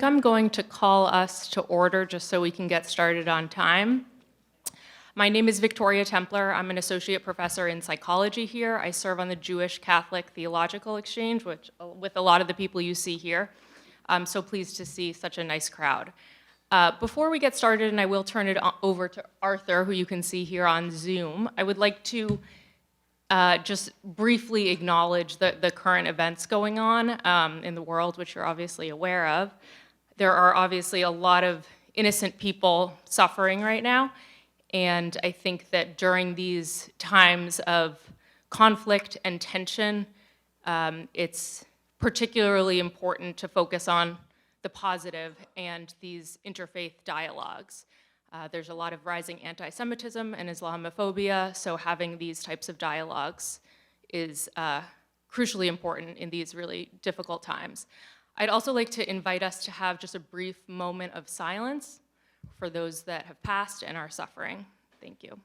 think I'm going to call us to order just so we can get started on time. My name is Victoria Templer. I'm an associate professor in psychology here. I serve on the Jewish Catholic Theological Exchange, with a lot of the people you see here. I'm so pleased to see such a nice crowd. Before we get started, and I will turn it over to Arthur, who you can see here on Zoom, I would like to just briefly acknowledge the current events going on in the world, which you're obviously aware of. There are obviously a lot of innocent people suffering right now, and I think that during these times of conflict and tension, it's particularly important to focus on the positive and these interfaith dialogues. There's a lot of rising anti-Semitism and Islamophobia, so having these types of dialogues is crucially important in these really difficult times. I'd also like to invite us to have just a brief moment of silence for those that have passed and are suffering. Thank you.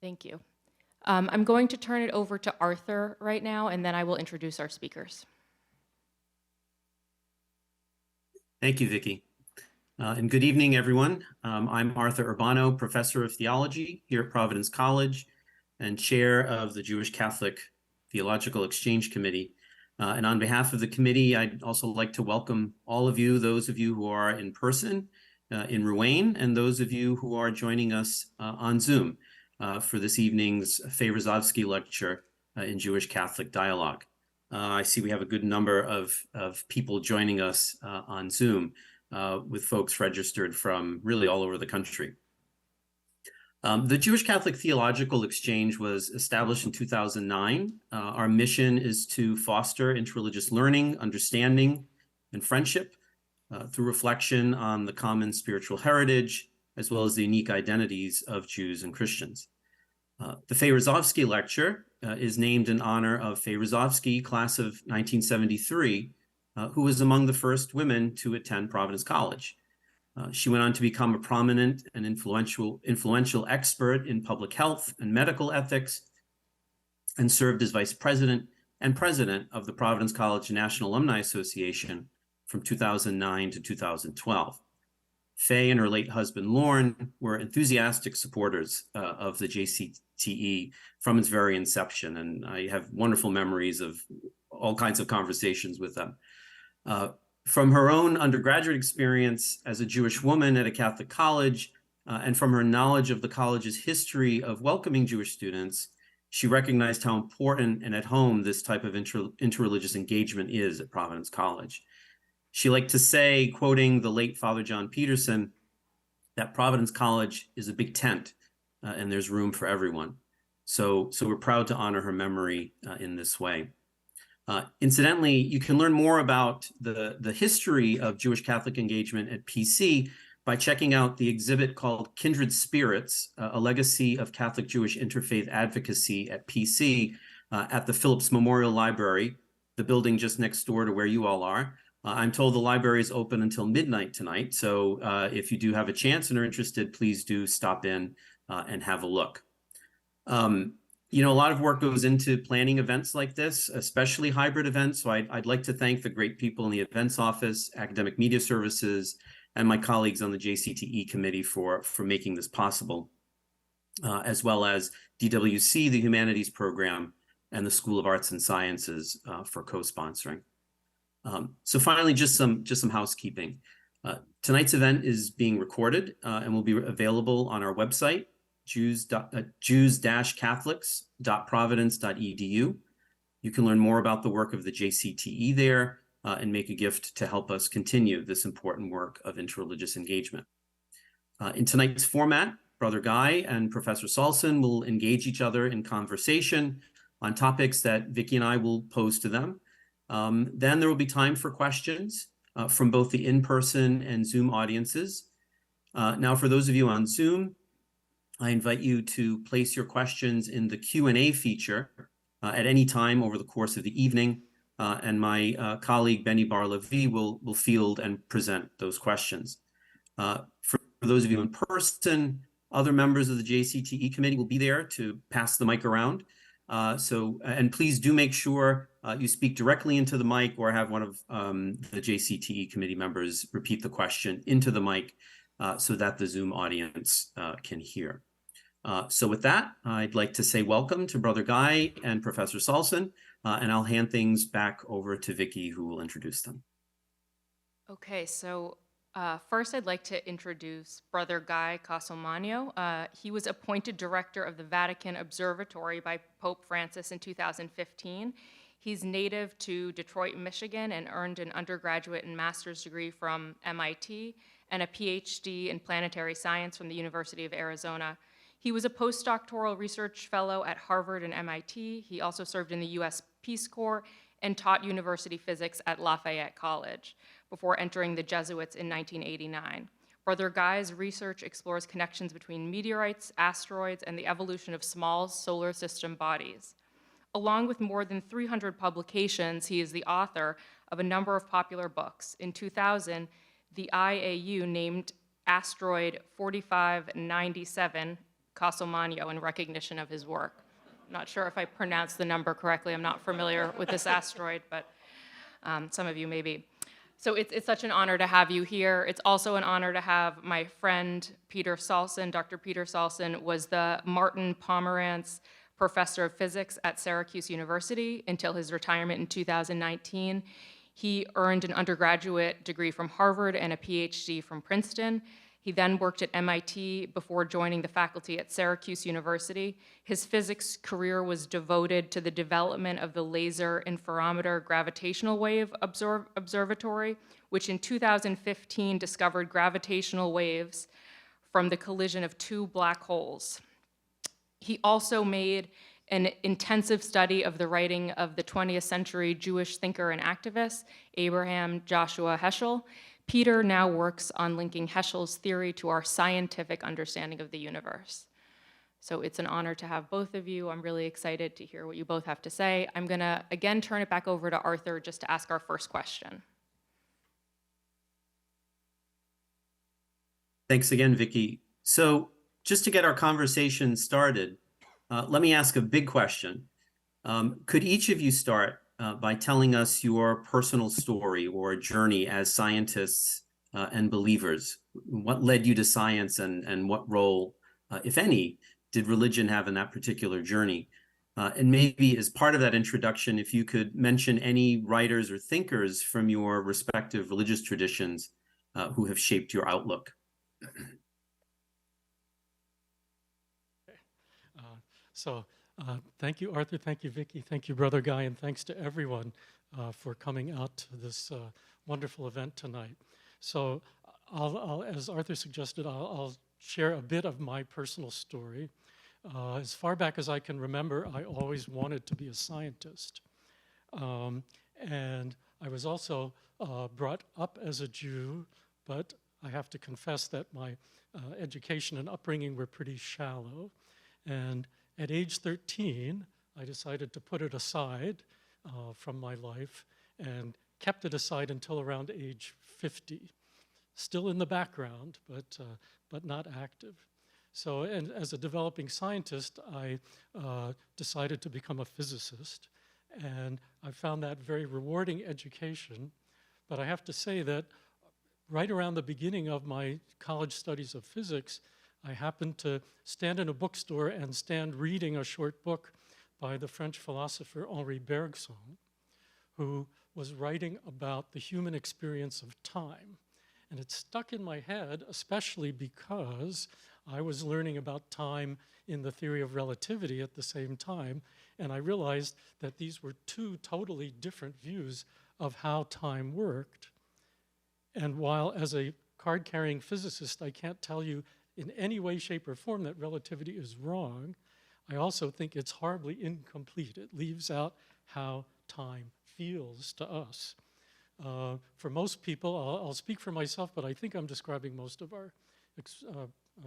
Thank you. I'm going to turn it over to Arthur right now, and then I will introduce our speakers. Thank you, Vicki. And good evening, everyone. I'm Arthur Urbano, Professor of Theology here at Providence College and Chair of the Jewish Catholic Theological Exchange Committee. And on behalf of the committee, I'd also like to welcome all of you, those of you who are in person in Rouen, and those of you who are joining us on Zoom for this evening's Fay Rozovsky Lecture in Jewish Catholic Dialogue. I see we have a good number of people joining us on Zoom, with folks registered from really all over the country. The Jewish Catholic Theological Exchange was established in 2009. Our mission is to foster interreligious learning, understanding, and friendship through reflection on the common spiritual heritage, as well as the unique identities of Jews and Christians. The Fay Rozovsky Lecture is named in honor of Fay Rozovsky, class of 1973, who was among the first women to attend Providence College. She went on to become a prominent and influential expert in public health and medical ethics, and served as vice president and president of the Providence College National Alumni Association from 2009 to 2012. Fay and her late husband, Lorne, were enthusiastic supporters of the JCTE from its very inception, and I have wonderful memories of all kinds of conversations with them. From her own undergraduate experience as a Jewish woman at a Catholic college, and from her knowledge of the college's history of welcoming Jewish students, she recognized how important and at home this type of interreligious engagement is at Providence College. She liked to say, quoting the late Father John Peterson, that Providence College is a big tent and there's room for everyone. So we're proud to honor her memory in this way. Incidentally, you can learn more about the history of Jewish Catholic engagement at PC by checking out the exhibit called Kindred Spirits, a legacy of Catholic Jewish interfaith advocacy at PC at the Phillips Memorial Library, the building just next door to where you all are. I'm told the library is open until midnight tonight, so if you do have a chance and are interested, please do stop in and have a look. You know, a lot of work goes into planning events like this, especially hybrid events, so I'd like to thank the great people in the events office, academic media services, and my colleagues on the JCTE committee for making this possible, as well as DWC, the Humanities Program, and the School of Arts and Sciences for co-sponsoring. So finally, just some housekeeping. Tonight's event is being recorded and will be available on our website, jews-catholics.providence.edu. You can learn more about the work of the JCTE there and make a gift to help us continue this important work of interreligious engagement. In tonight's format, Brother Guy and Professor Saulson will engage each other in conversation on topics that Vicki and I will pose to them. Then there will be time for questions from both the in-person and Zoom audiences. Now, for those of you on Zoom, I invite you to place your questions in the Q&A feature at any time over the course of the evening, and my colleague Benny Bar-Levi will field and present those questions. For those of you in person, other members of the JCTE committee will be there to pass the mic around. And please do make sure you speak directly into the mic or have one of the JCTE committee members repeat the question into the mic so that the Zoom audience can hear. So with that, I'd like to say welcome to Brother Guy and Professor Saulson, and I'll hand things back over to Vicky, who will introduce them. Okay, so first I'd like to introduce Brother Guy Consolmagno. He was appointed director of the Vatican Observatory by Pope Francis in 2015. He's native to Detroit, Michigan, and earned an undergraduate and master's degree from MIT and a Ph.D. in planetary science from the University of Arizona. He was a postdoctoral research fellow at Harvard and MIT. He also served in the U.S. Peace Corps and taught university physics at Lafayette College before entering the Jesuits in 1989. Brother Guy's research explores connections between meteorites, asteroids, and the evolution of small solar system bodies. Along with more than 300 publications, he is the author of a number of popular books. In 2000, the IAU named asteroid 4597 Consolmagno in recognition of his work. I'm not sure if I pronounced the number correctly. I'm not familiar with this asteroid, but some of you may be. So it's such an honor to have you here. It's also an honor to have my friend Peter Saulson. Dr. Peter Saulson was the Martin Pomerantz Professor of Physics at Syracuse University until his retirement in 2019. He earned an undergraduate degree from Harvard and a PhD from Princeton. He then worked at MIT before joining the faculty at Syracuse University. His physics career was devoted to the development of the Laser Interferometer Gravitational Wave Observatory, which in 2015 discovered gravitational waves from the collision of two black holes. He also made an intensive study of the writing of the 20th century Jewish thinker and activist, Abraham Joshua Heschel. Peter now works on linking Heschel's theory to our scientific understanding of the universe. So it's an honor to have both of you. I'm really excited to hear what you both have to say. I'm going to, again, turn it back over to Arthur just to ask our first question. Thanks again, Vicky. So just to get our conversation started, let me ask a big question. Could each of you start by telling us your personal story or journey as scientists and believers? What led you to science and what role, if any, did religion have in that particular journey? And maybe as part of that introduction, if you could mention any writers or thinkers from your respective religious traditions who have shaped your outlook. Thank you, Arthur. Thank you, Vicky. Thank you, Brother Guy. And thanks to everyone for coming out to this wonderful event tonight. So as Arthur suggested, I'll share a bit of my personal story. As far back as I can remember, I always wanted to be a scientist. And I was also brought up as a Jew, but I have to confess that my education and upbringing were pretty shallow. And at age 13, I decided to put it aside from my life and kept it aside until around age 50. Still in the background, but not active. So, and as a developing scientist, I decided to become a physicist. And I found that very rewarding education. But I have to say that right around the beginning of my college studies of physics, I happened to stand in a bookstore and stand reading a short book by the French philosopher Henri Bergson, who was writing about the human experience of time. And it stuck in my head, especially because I was learning about time in the theory of relativity at the same time, and I realized that these were two totally different views of how time worked. And while as a card-carrying physicist, I can't tell you in any way, shape, or form that relativity is wrong, I also think it's horribly incomplete. It leaves out how time feels to us. For most people, I'll speak for myself, but I think I'm describing most of our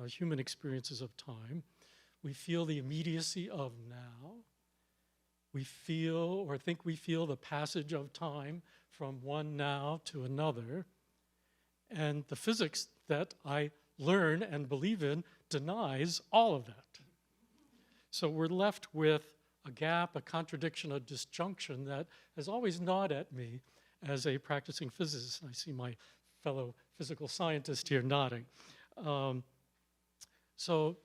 human experiences of time. We feel the immediacy of now, we feel or think we feel the passage of time from one now to another. And the physics that I learn and believe in denies all of that. So we're left with a gap, a contradiction, a disjunction that has always gnawed at me as a practicing physicist. I see my fellow physical scientist here nodding. So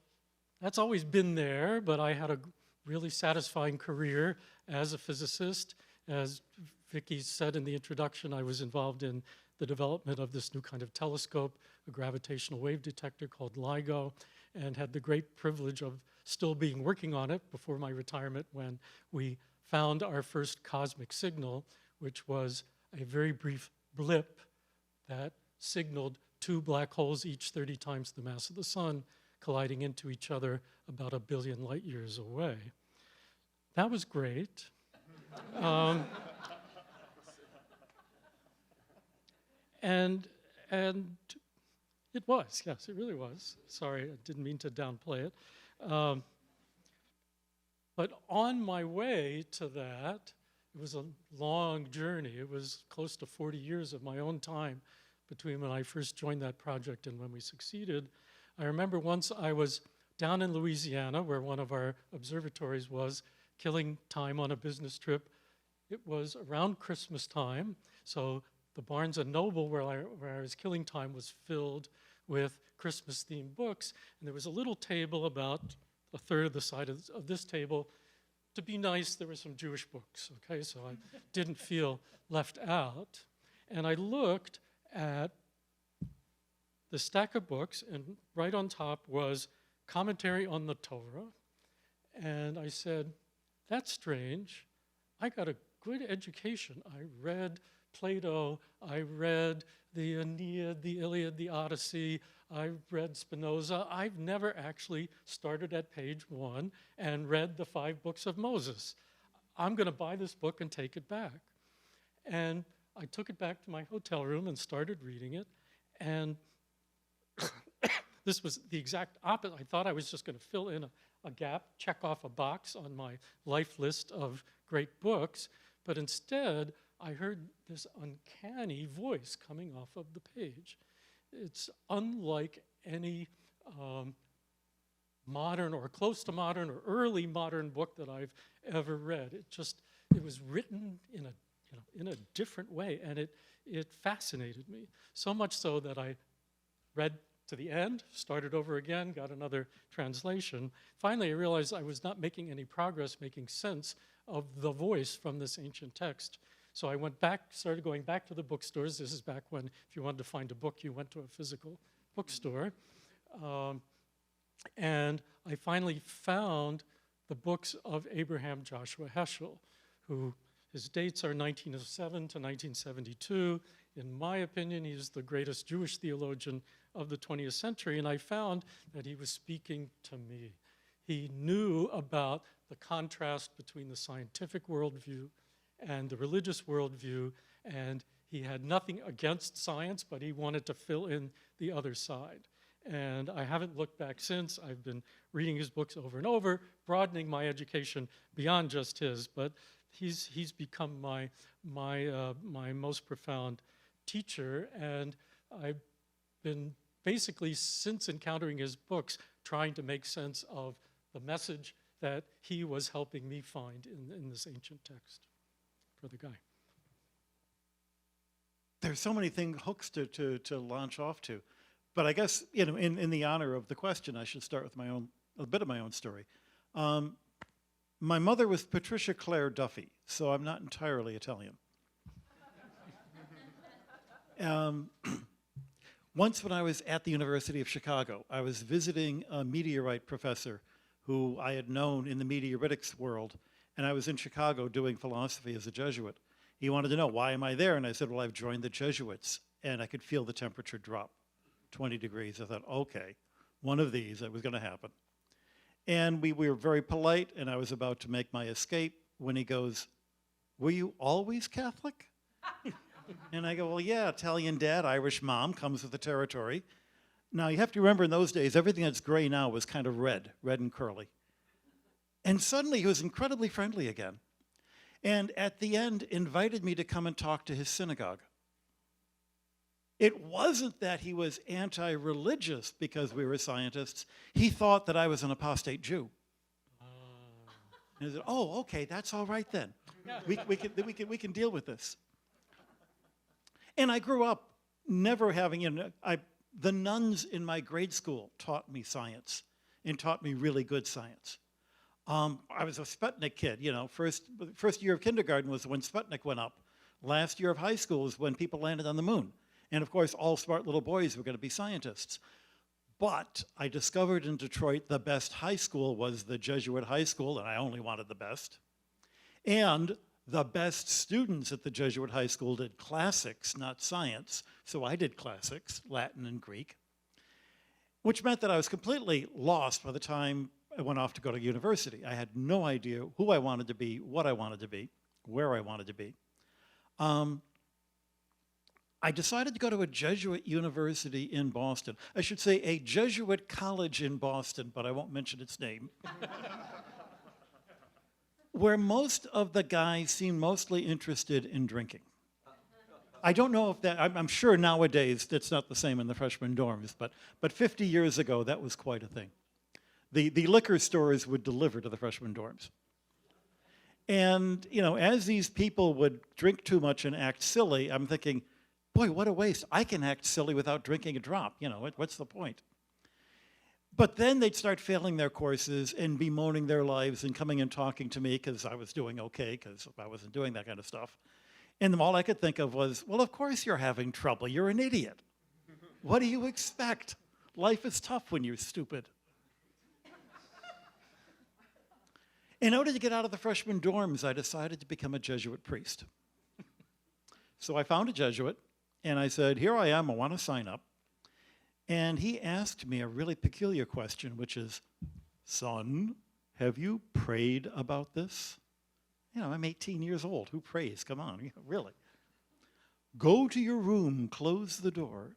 that's always been there, but I had a really satisfying career as a physicist. As Vicky said in the introduction, I was involved in the development of this new kind of telescope, a gravitational wave detector called LIGO, and had the great privilege of still being working on it before my retirement when we found our first cosmic signal, which was a very brief blip that signaled two black holes, each 30 times the mass of the sun, colliding into each other about 1 billion light years away. That was great. And it was, yes, it really was. Sorry, I didn't mean to downplay it. But on my way to that, it was a long journey. It was close to 40 years of my own time between when I first joined that project and when we succeeded. I remember once I was down in Louisiana, where one of our observatories was, killing time on a business trip. It was around Christmas time, so the Barnes & Noble where I was killing time was filled with Christmas-themed books, and there was a little table about a third of the size of this table. To be nice, there were some Jewish books, okay? So I didn't feel left out. And I looked at the stack of books, and right on top was commentary on the Torah. And I said, that's strange. I got a good education. I read Plato, I read the Aeneid, the Iliad, the Odyssey, I read Spinoza. I've never actually started at page 1 and read the 5 books of Moses. I'm going to buy this book and take it back. And I took it back to my hotel room and started reading it. And this was the exact opposite. I thought I was just going to fill in a gap, check off a box on my life list of great books. But instead, I heard this uncanny voice coming off of the page. It's unlike any modern or close to modern or early modern book that I've ever read. It was written in a different way, and it fascinated me. So much so that I read to the end, started over again, got another translation. Finally, I realized I was not making any progress making sense of the voice from this ancient text. So I went back, started going back to the bookstores. This is back when, if you wanted to find a book, you went to a physical bookstore. And I finally found the books of Abraham Joshua Heschel, who his dates are 1907 to 1972. In my opinion, he's the greatest Jewish theologian of the 20th century, and I found that he was speaking to me. He knew about the contrast between the scientific worldview and the religious worldview, and he had nothing against science, but he wanted to fill in the other side. And I haven't looked back since. I've been reading his books over and over, broadening my education beyond just his, but he's become my most profound teacher, and I've been basically, since encountering his books, trying to make sense of the message that he was helping me find in this ancient text for the guy. There's so many hooks to launch off to. But I guess, in the honor of the question, I should start with a bit of my own story. My mother was Patricia Claire Duffy, so I'm not entirely Italian. Once when I was at the University of Chicago, I was visiting a meteorite professor who I had known in the meteoritics world, and I was in Chicago doing philosophy as a Jesuit. He wanted to know, why am I there? And I said, well, I've joined the Jesuits, and I could feel the temperature drop, 20 degrees. I thought, okay, one of these, that was going to happen. And we were very polite, and I was about to make my escape when he goes, were you always Catholic? And I go, well, yeah, Italian dad, Irish mom, comes with the territory. Now, you have to remember in those days, everything that's gray now was kind of red and curly. And suddenly he was incredibly friendly again. and at the end invited me to come and talk to his synagogue. It wasn't that he was anti-religious because we were scientists. He thought that I was an apostate Jew. And he said, oh, okay, that's all right then. We can deal with this. And I grew up never having, the nuns in my grade school taught me science and taught me really good science. I was a Sputnik kid, first year of kindergarten was when Sputnik went up. Last year of high school was when people landed on the moon. And of course, all smart little boys were going to be scientists. But I discovered in Detroit the best high school was the Jesuit high school, and I only wanted the best. And the best students at the Jesuit high school did classics, not science. So I did classics, Latin and Greek, which meant that I was completely lost by the time I went off to go to university. I had no idea who I wanted to be, what I wanted to be, where I wanted to be. I decided to go to a Jesuit university in Boston. I should say a Jesuit college in Boston, but I won't mention its name. Where most of the guys seemed mostly interested in drinking. I don't know if that, I'm sure nowadays that's not the same in the freshman dorms, but 50 years ago, that was quite a thing. The liquor stores would deliver to the freshman dorms. And, as these people would drink too much and act silly, I'm thinking, boy, what a waste. I can act silly without drinking a drop. What's the point? But then they'd start failing their courses and bemoaning their lives and coming and talking to me because I was doing okay, because I wasn't doing that kind of stuff. And all I could think of was, well, of course you're having trouble. You're an idiot. What do you expect? Life is tough when you're stupid. In order to get out of the freshman dorms, I decided to become a Jesuit priest. So I found a Jesuit, and I said, here I am, I want to sign up. And he asked me a really peculiar question, which is, son, have you prayed about this? I'm 18 years old. Who prays? Come on, really. Go to your room, close the door.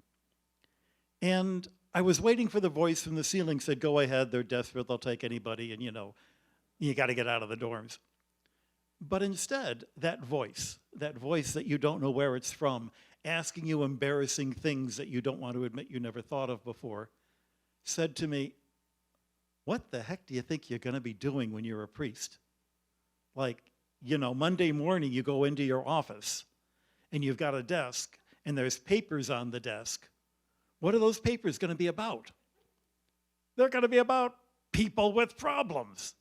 And I was waiting for the voice from the ceiling said, go ahead, they're desperate, they'll take anybody, and you got to get out of the dorms. But instead, that voice that you don't know where it's from, asking you embarrassing things that you don't want to admit you never thought of before, said to me, what the heck do you think you're going to be doing when you're a priest? Like, Monday morning you go into your office and you've got a desk and there's papers on the desk. What are those papers going to be about? They're going to be about people with problems,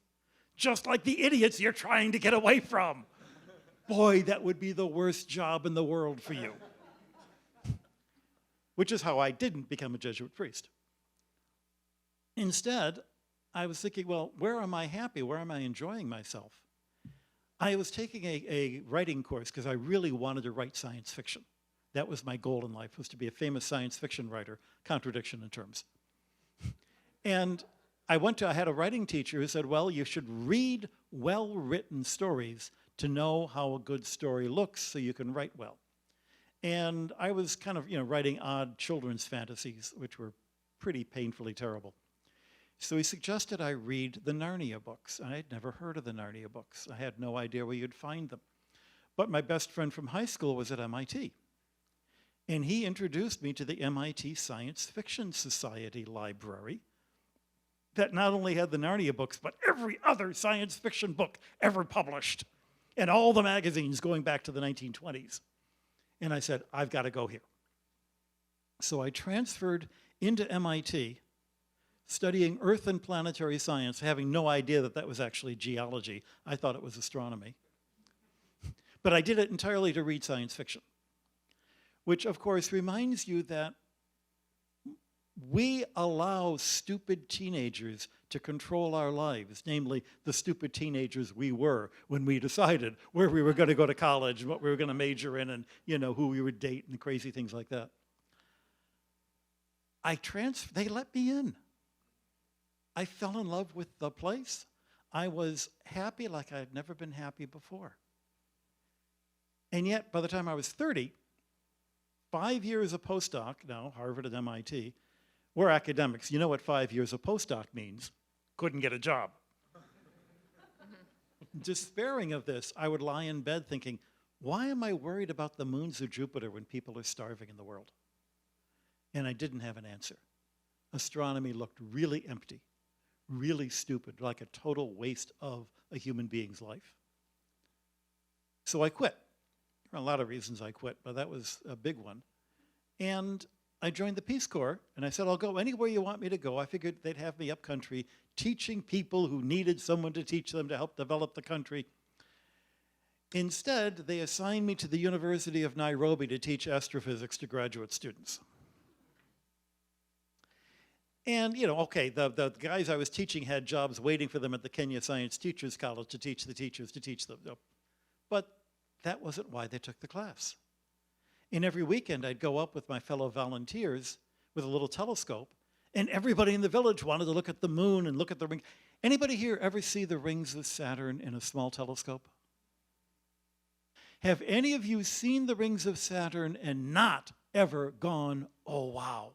just like the idiots you're trying to get away from. Boy, that would be the worst job in the world for you. Which is how I didn't become a Jesuit priest. Instead, I was thinking, well, where am I happy? Where am I enjoying myself? I was taking a writing course because I really wanted to write science fiction. That was my goal in life, was to be a famous science fiction writer, contradiction in terms. And I had a writing teacher who said, well, you should read well-written stories to know how a good story looks so you can write well. And I was kind of, writing odd children's fantasies, which were pretty painfully terrible. So he suggested I read the Narnia books. I had never heard of the Narnia books. I had no idea where you'd find them. But my best friend from high school was at MIT. And he introduced me to the MIT Science Fiction Society library that not only had the Narnia books, but every other science fiction book ever published, and all the magazines going back to the 1920s. And I said, I've got to go here. So I transferred into MIT, studying Earth and planetary science, having no idea that that was actually geology. I thought it was astronomy. But I did it entirely to read science fiction, which of course reminds you that we allow stupid teenagers to control our lives, namely the stupid teenagers we were when we decided where we were going to go to college, what we were going to major in, and who we would date and crazy things like that. They let me in. I fell in love with the place. I was happy like I had never been happy before. And yet, by the time I was 30, 5 years of postdoc, now Harvard and MIT, we're academics. You know what 5 years of postdoc means? Couldn't get a job. despairing of this, I would lie in bed thinking, why am I worried about the moons of Jupiter when people are starving in the world? And I didn't have an answer. Astronomy looked really empty, really stupid, like a total waste of a human being's life. So I quit. There are a lot of reasons I quit, but that was a big one. And I joined the Peace Corps, and I said, I'll go anywhere you want me to go. I figured they'd have me up country teaching people who needed someone to teach them to help develop the country. Instead, they assigned me to the University of Nairobi to teach astrophysics to graduate students. And, okay, the guys I was teaching had jobs waiting for them at the Kenya Science Teachers College to teach the teachers to teach them. But that wasn't why they took the class. And every weekend, I'd go up with my fellow volunteers with a little telescope, and everybody in the village wanted to look at the moon and look at the ring. Anybody here ever see the rings of Saturn in a small telescope? Have any of you seen the rings of Saturn and not ever gone, oh, wow?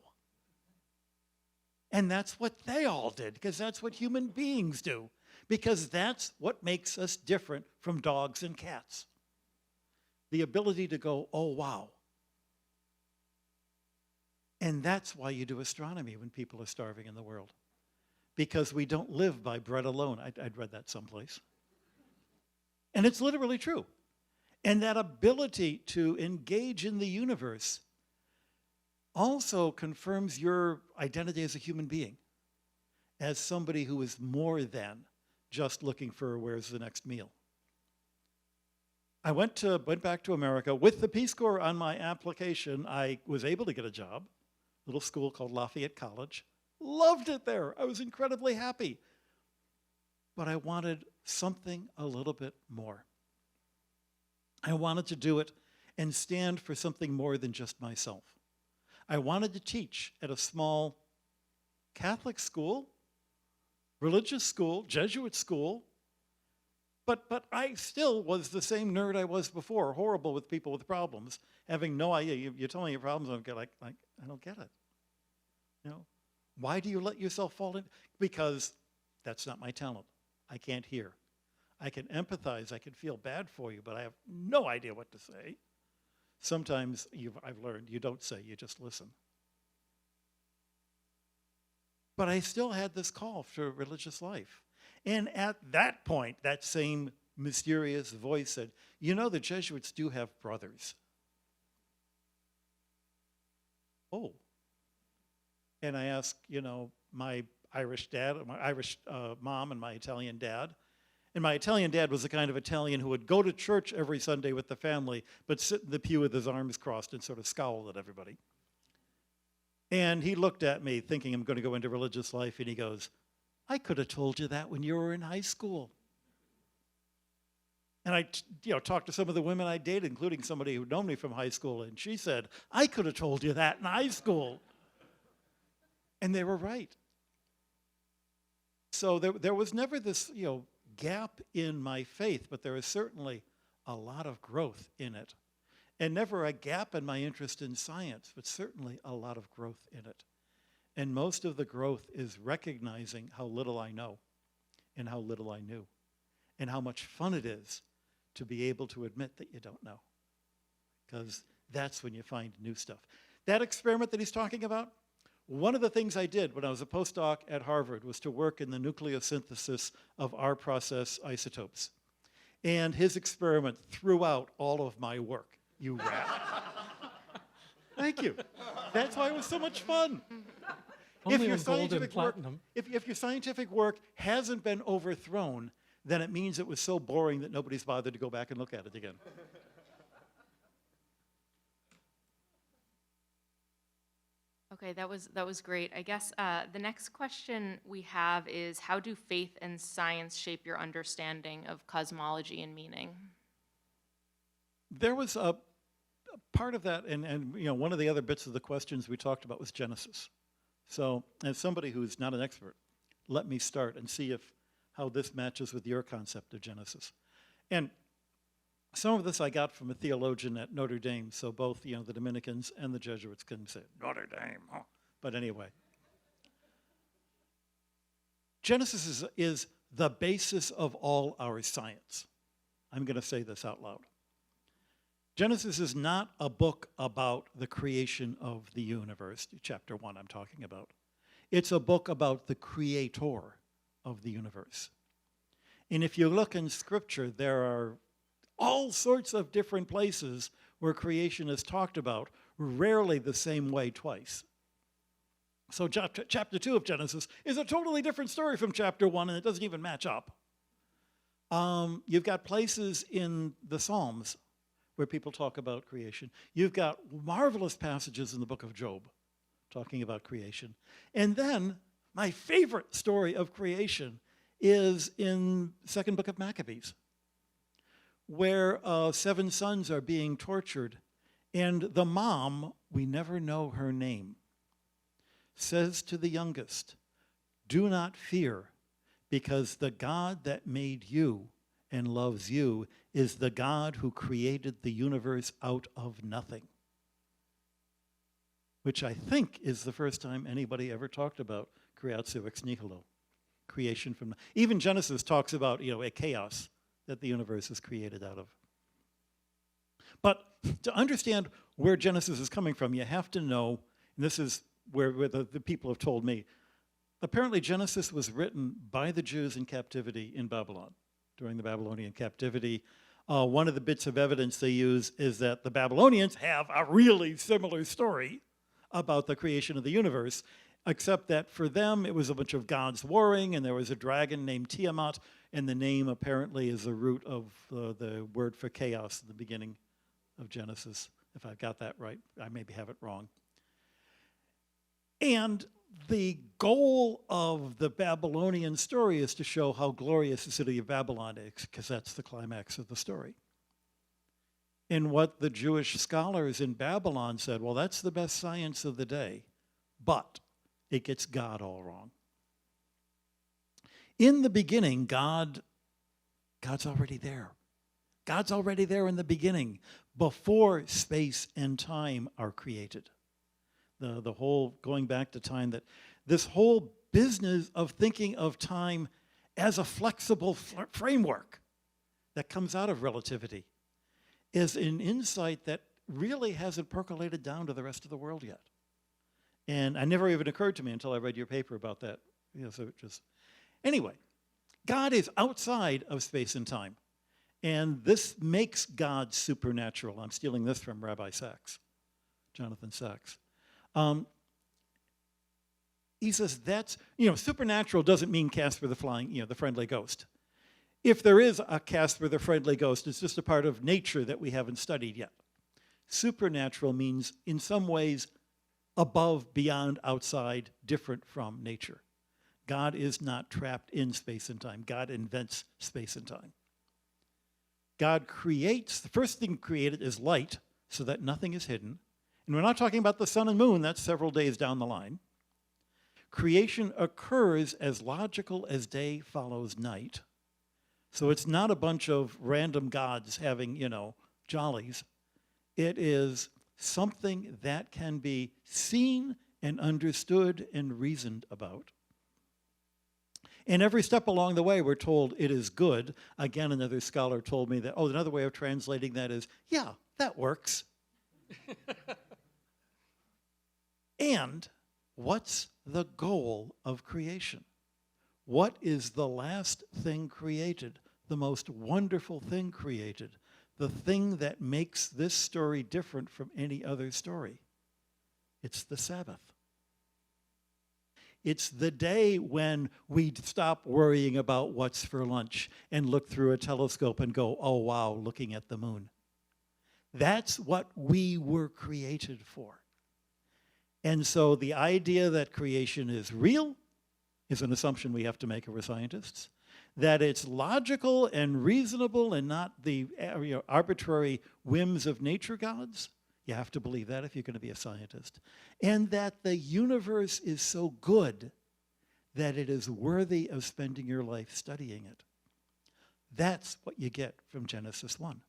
And that's what they all did, because that's what human beings do, because that's what makes us different from dogs and cats. The ability to go, oh, wow. And that's why you do astronomy when people are starving in the world, because we don't live by bread alone. I'd read that someplace. And it's literally true. And that ability to engage in the universe also confirms your identity as a human being, as somebody who is more than just looking for where's the next meal. I went back to America. With the Peace Corps on my application, I was able to get a job, a little school called Lafayette College. Loved it there. I was incredibly happy. But I wanted something a little bit more. I wanted to do it and stand for something more than just myself. I wanted to teach at a small Catholic school, religious school, Jesuit school, but I still was the same nerd I was before, horrible with people with problems, having no idea. You tell me your problems, I'm like, I don't get it. Why do you let yourself fall in? Because that's not my talent. I can't hear. I can empathize, I can feel bad for you, but I have no idea what to say. Sometimes I've learned you don't say, you just listen. But I still had this call for religious life. And at that point, that same mysterious voice said, the Jesuits do have brothers. Oh. And I asked, my Irish dad, my Irish mom and my Italian dad. And my Italian dad was the kind of Italian who would go to church every Sunday with the family, but sit in the pew with his arms crossed and sort of scowl at everybody. And he looked at me thinking I'm going to go into religious life, and he goes, I could have told you that when you were in high school. And I talked to some of the women I dated, including somebody who'd known me from high school, and she said, I could have told you that in high school. And they were right. So there was never this, gap in my faith, but there is certainly a lot of growth in it. And never a gap in my interest in science, but certainly a lot of growth in it. And most of the growth is recognizing how little I know and how little I knew and how much fun it is to be able to admit that you don't know, because that's when you find new stuff. That experiment that he's talking about, one of the things I did when I was a postdoc at Harvard was to work in the nucleosynthesis of our process isotopes. And his experiment threw out all of my work, you rat. Thank you. That's why it was so much fun. Only on gold and platinum. If your scientific work hasn't been overthrown, then it means it was so boring that nobody's bothered to go back and look at it again. Okay, that was great. I guess the next question we have is, how do faith and science shape your understanding of cosmology and meaning? There was a part of that, and one of the other bits of the questions we talked about was Genesis. So as somebody who's not an expert, let me start and see how this matches with your concept of Genesis. And some of this I got from a theologian at Notre Dame, so both the Dominicans and the Jesuits can say, Notre Dame, huh? But anyway. Genesis is the basis of all our science. I'm going to say this out loud. Genesis is not a book about the creation of the universe, chapter 1 I'm talking about. It's a book about the creator of the universe. And if you look in Scripture, there are all sorts of different places where creation is talked about, rarely the same way twice. So chapter 2 of Genesis is a totally different story from chapter 1, and it doesn't even match up. You've got places in the Psalms where people talk about creation. You've got marvelous passages in the book of Job talking about creation. And then my favorite story of creation is in second book of Maccabees, where 7 sons are being tortured, and the mom, we never know her name, says to the youngest, "Do not fear, because the God that made you and loves you is the God who created the universe out of nothing." Which I think is the first time anybody ever talked about creatio ex nihilo, creation from, even Genesis talks about, a chaos that the universe is created out of. But to understand where Genesis is coming from, you have to know, and this is where the people have told me, apparently Genesis was written by the Jews in captivity in Babylon, during the Babylonian captivity. One of the bits of evidence they use is that the Babylonians have a really similar story about the creation of the universe, except that for them it was a bunch of gods warring, and there was a dragon named Tiamat, and the name apparently is the root of the word for chaos at the beginning of Genesis, if I've got that right. I maybe have it wrong. And the goal of the Babylonian story is to show how glorious the city of Babylon is, because that's the climax of the story. And what the Jewish scholars in Babylon said, well, that's the best science of the day, but it gets God all wrong. In the beginning, God's already there. God's already there in the beginning, before space and time are created. The whole, going back to time, that this whole business of thinking of time as a flexible framework that comes out of relativity is an insight that really hasn't percolated down to the rest of the world yet. And it never even occurred to me until I read your paper about that. Anyway, God is outside of space and time. And this makes God supernatural. I'm stealing this from Rabbi Sachs, Jonathan Sachs. He says that's, supernatural doesn't mean Casper the flying, the friendly ghost. If there is a Casper the friendly ghost, it's just a part of nature that we haven't studied yet. Supernatural means, in some ways, above, beyond, outside, different from nature. God is not trapped in space and time. God invents space and time. God creates, the first thing created is light, so that nothing is hidden. And we're not talking about the sun and moon, that's several days down the line. Creation occurs as logical as day follows night. So it's not a bunch of random gods having, jollies. It is something that can be seen and understood and reasoned about. And every step along the way, we're told it is good. Again, another scholar told me that, another way of translating that is, yeah, that works. And what's the goal of creation? What is the last thing created, the most wonderful thing created, the thing that makes this story different from any other story? It's the Sabbath. It's the day when we stop worrying about what's for lunch and look through a telescope and go, oh, wow, looking at the moon. That's what we were created for. And so the idea that creation is real is an assumption we have to make if we're scientists. That it's logical and reasonable and not the arbitrary whims of nature gods. You have to believe that if you're going to be a scientist. And that the universe is so good that it is worthy of spending your life studying it. That's what you get from Genesis 1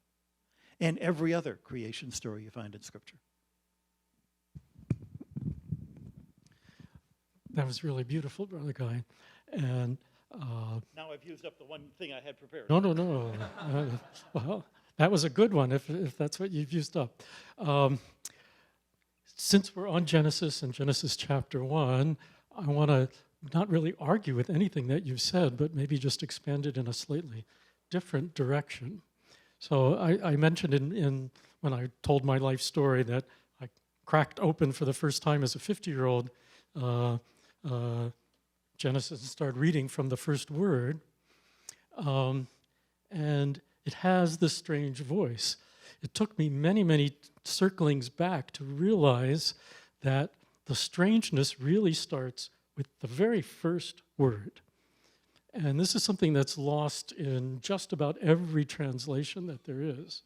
and every other creation story you find in Scripture. That was really beautiful, Brother Guy. And Now I've used up the one thing I had prepared. No. Well, that was a good one if that's what you've used up. Since we're on Genesis and Genesis chapter 1, I want to not really argue with anything that you've said, but maybe just expand it in a slightly different direction. So I mentioned when I told my life story that I cracked open for the first time as a 50-year-old Genesis and started reading from the first word. And it has this strange voice. It took me many, many circlings back to realize that the strangeness really starts with the very first word. And this is something that's lost in just about every translation that there is.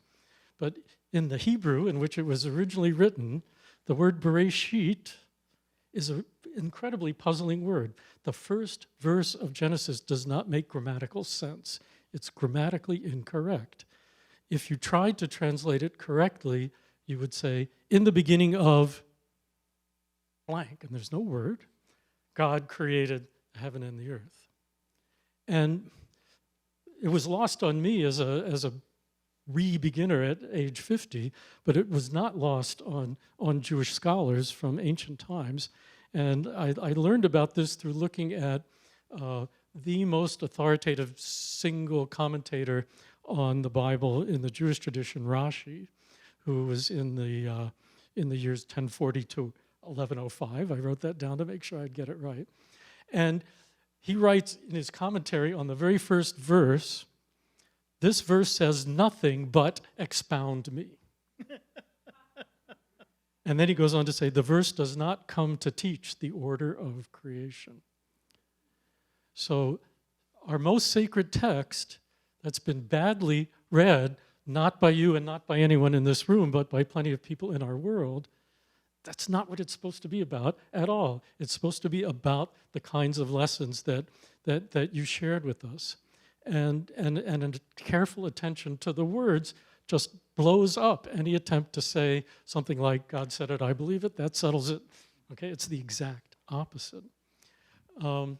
But in the Hebrew in which it was originally written, the word Bereshit is an incredibly puzzling word. The first verse of Genesis does not make grammatical sense. It's grammatically incorrect. If you tried to translate it correctly, you would say, in the beginning of blank, and there's no word, God created the heaven and the earth. And it was lost on me as a beginner at age 50, but it was not lost on Jewish scholars from ancient times. And I learned about this through looking at the most authoritative single commentator on the Bible in the Jewish tradition, Rashi, who was in the years 1040 to 1105. I wrote that down to make sure I'd get it right. And he writes in his commentary on the very first verse, this verse says nothing but expound me. And then he goes on to say, the verse does not come to teach the order of creation. So our most sacred text that's been badly read, not by you and not by anyone in this room, but by plenty of people in our world, that's not what it's supposed to be about at all. It's supposed to be about the kinds of lessons that you shared with us. And a careful attention to the words just blows up any attempt to say something like, God said it, I believe it, that settles it. Okay, it's the exact opposite. So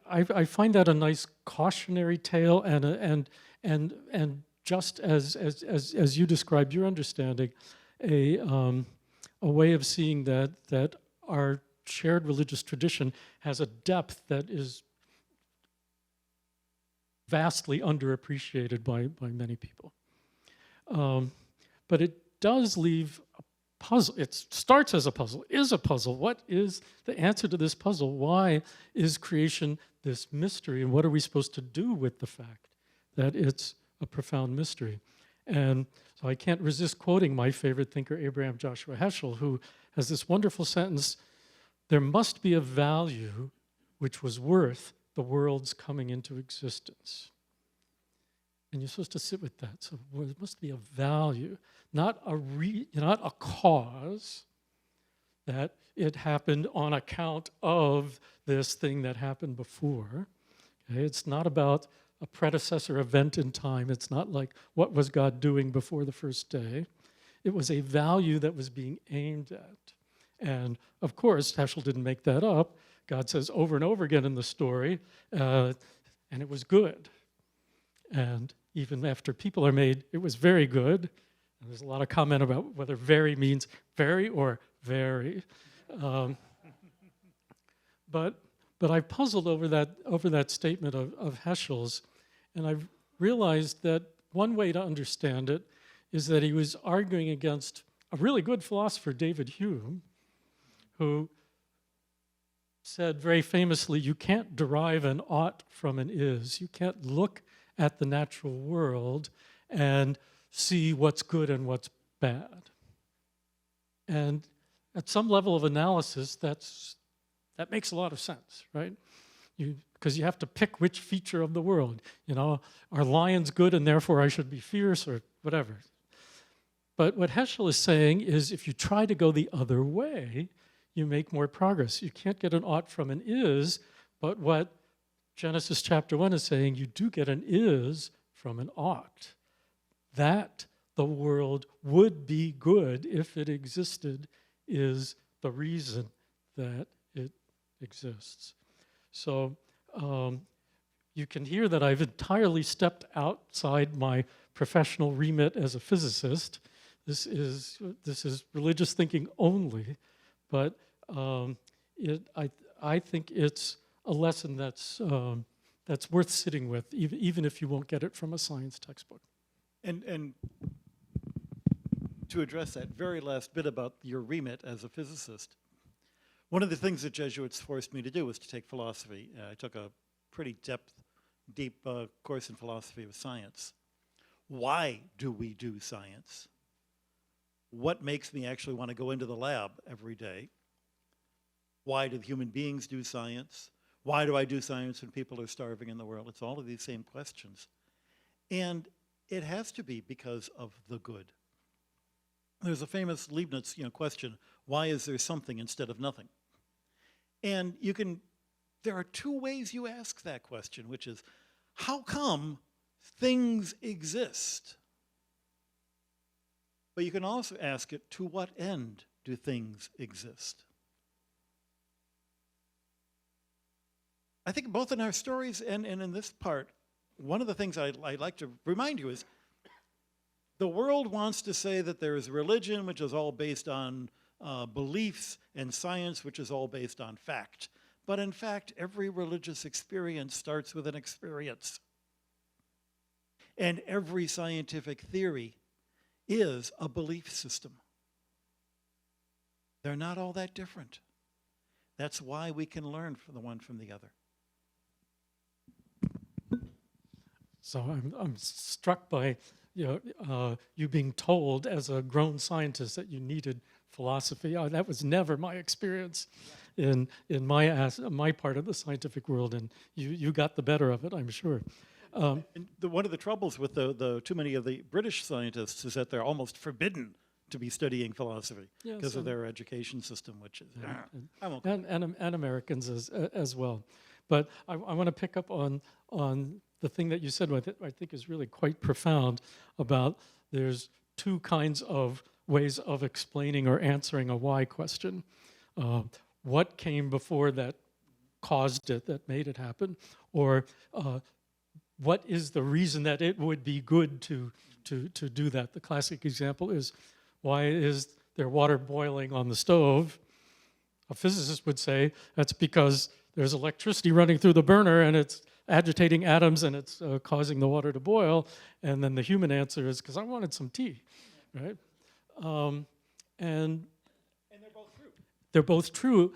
I find that a nice cautionary tale and just as you described your understanding, a way of seeing that our shared religious tradition has a depth that is vastly underappreciated by many people. But it does leave a puzzle. It starts as a puzzle, is a puzzle. What is the answer to this puzzle? Why is creation this mystery? And what are we supposed to do with the fact that it's a profound mystery? And so I can't resist quoting my favorite thinker, Abraham Joshua Heschel, who has this wonderful sentence, there must be a value which was worth the world's coming into existence. And you're supposed to sit with that. So there must be a value, not a cause that it happened on account of this thing that happened before. Okay? It's not about a predecessor event in time. It's not like what was God doing before the first day. It was a value that was being aimed at. And of course, Heschel didn't make that up. God says over and over again in the story, and it was good. And even after people are made, it was very good. And there's a lot of comment about whether very means very or very. But I puzzled over that statement of Heschel's, and I've realized that one way to understand it is that he was arguing against a really good philosopher, David Hume, who said very famously, you can't derive an ought from an is. You can't look at the natural world and see what's good and what's bad. And at some level of analysis, that makes a lot of sense, right? Because you have to pick which feature of the world. You know, are lions good and therefore I should be fierce or whatever? But what Heschel is saying is if you try to go the other way, you make more progress. You can't get an ought from an is, but what Genesis chapter 1 is saying, you do get an is from an ought. That the world would be good if it existed is the reason that it exists. So you can hear that I've entirely stepped outside my professional remit as a physicist. This is religious thinking only, but I think it's a lesson that's worth sitting with, even if you won't get it from a science textbook. And to address that very last bit about your remit as a physicist, one of the things that Jesuits forced me to do was to take philosophy. I took a pretty deep course in philosophy of science. Why do we do science? What makes me actually want to go into the lab every day? Why do human beings do science? Why do I do science when people are starving in the world? It's all of these same questions. And it has to be because of the good. There's a famous Leibniz question, why is there something instead of nothing? And there are two ways you ask that question, which is, how come things exist? But you can also ask it, to what end do things exist? I think both in our stories and in this part, one of the things I'd like to remind you is, the world wants to say that there is religion, which is all based on beliefs, and science, which is all based on fact. But in fact, every religious experience starts with an experience. And every scientific theory is a belief system. They're not all that different. That's why we can learn from the one from the other. So I'm struck by you being told as a grown scientist that you needed philosophy. That was never my experience in my part of the scientific world, and you got the better of it, I'm sure. And one of the troubles with the too many of the British scientists is that they're almost forbidden to be studying philosophy because of their education system, which is I won't. And Americans as well. But I want to pick up on the thing that you said, what I think is really quite profound, about there's two kinds of ways of explaining or answering a why question. What came before that caused it, that made it happen? Or what is the reason that it would be good to do that? The classic example is, why is there water boiling on the stove? A physicist would say that's because there's electricity running through the burner and it's agitating atoms and it's causing the water to boil. And then the human answer is, because I wanted some tea, right? And they're both true. They're both true,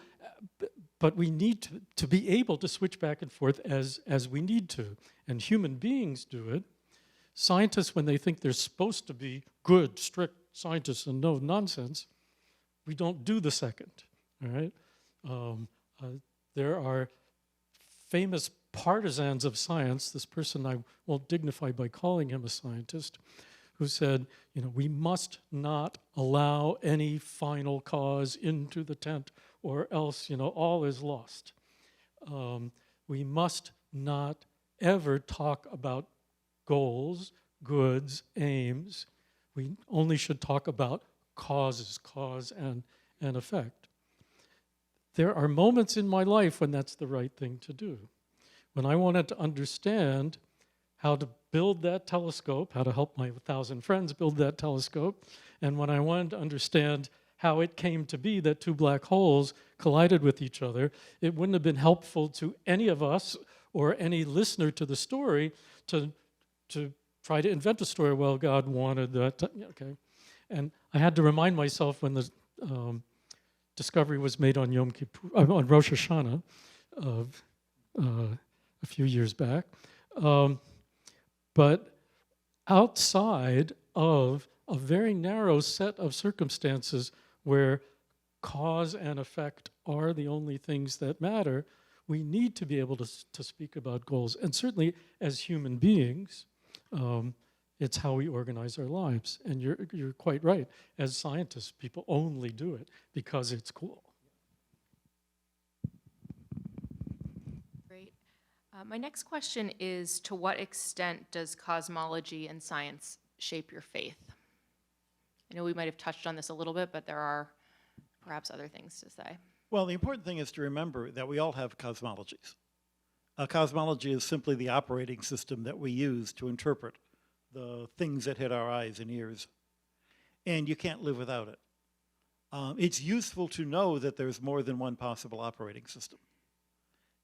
but we need to be able to switch back and forth as we need to. And human beings do it. Scientists, when they think they're supposed to be good, strict scientists and no nonsense, we don't do the second, all right? There are famous partisans of science, this person I won't dignify by calling him a scientist, who said, we must not allow any final cause into the tent, or else, all is lost. We must not ever talk about goals, goods, aims. We only should talk about causes, cause and effect. There are moments in my life when that's the right thing to do. When I wanted to understand how to build that telescope, how to help my 1,000 friends build that telescope, and when I wanted to understand how it came to be that two black holes collided with each other, it wouldn't have been helpful to any of us or any listener to the story to try to invent a story. Well, God wanted that. Okay, and I had to remind myself when the discovery was made on Yom Kippur, on Rosh Hashanah, a few years back. But outside of a very narrow set of circumstances where cause and effect are the only things that matter, we need to be able to speak about goals. And certainly as human beings, it's how we organize our lives. And you're quite right. As scientists, people only do it because it's cool. Great. My next question is, to what extent does cosmology and science shape your faith? I know we might have touched on this a little bit, but there are perhaps other things to say. Well, the important thing is to remember that we all have cosmologies. A cosmology is simply the operating system that we use to interpret the things that hit our eyes and ears. And you can't live without it. It's useful to know that there's more than one possible operating system.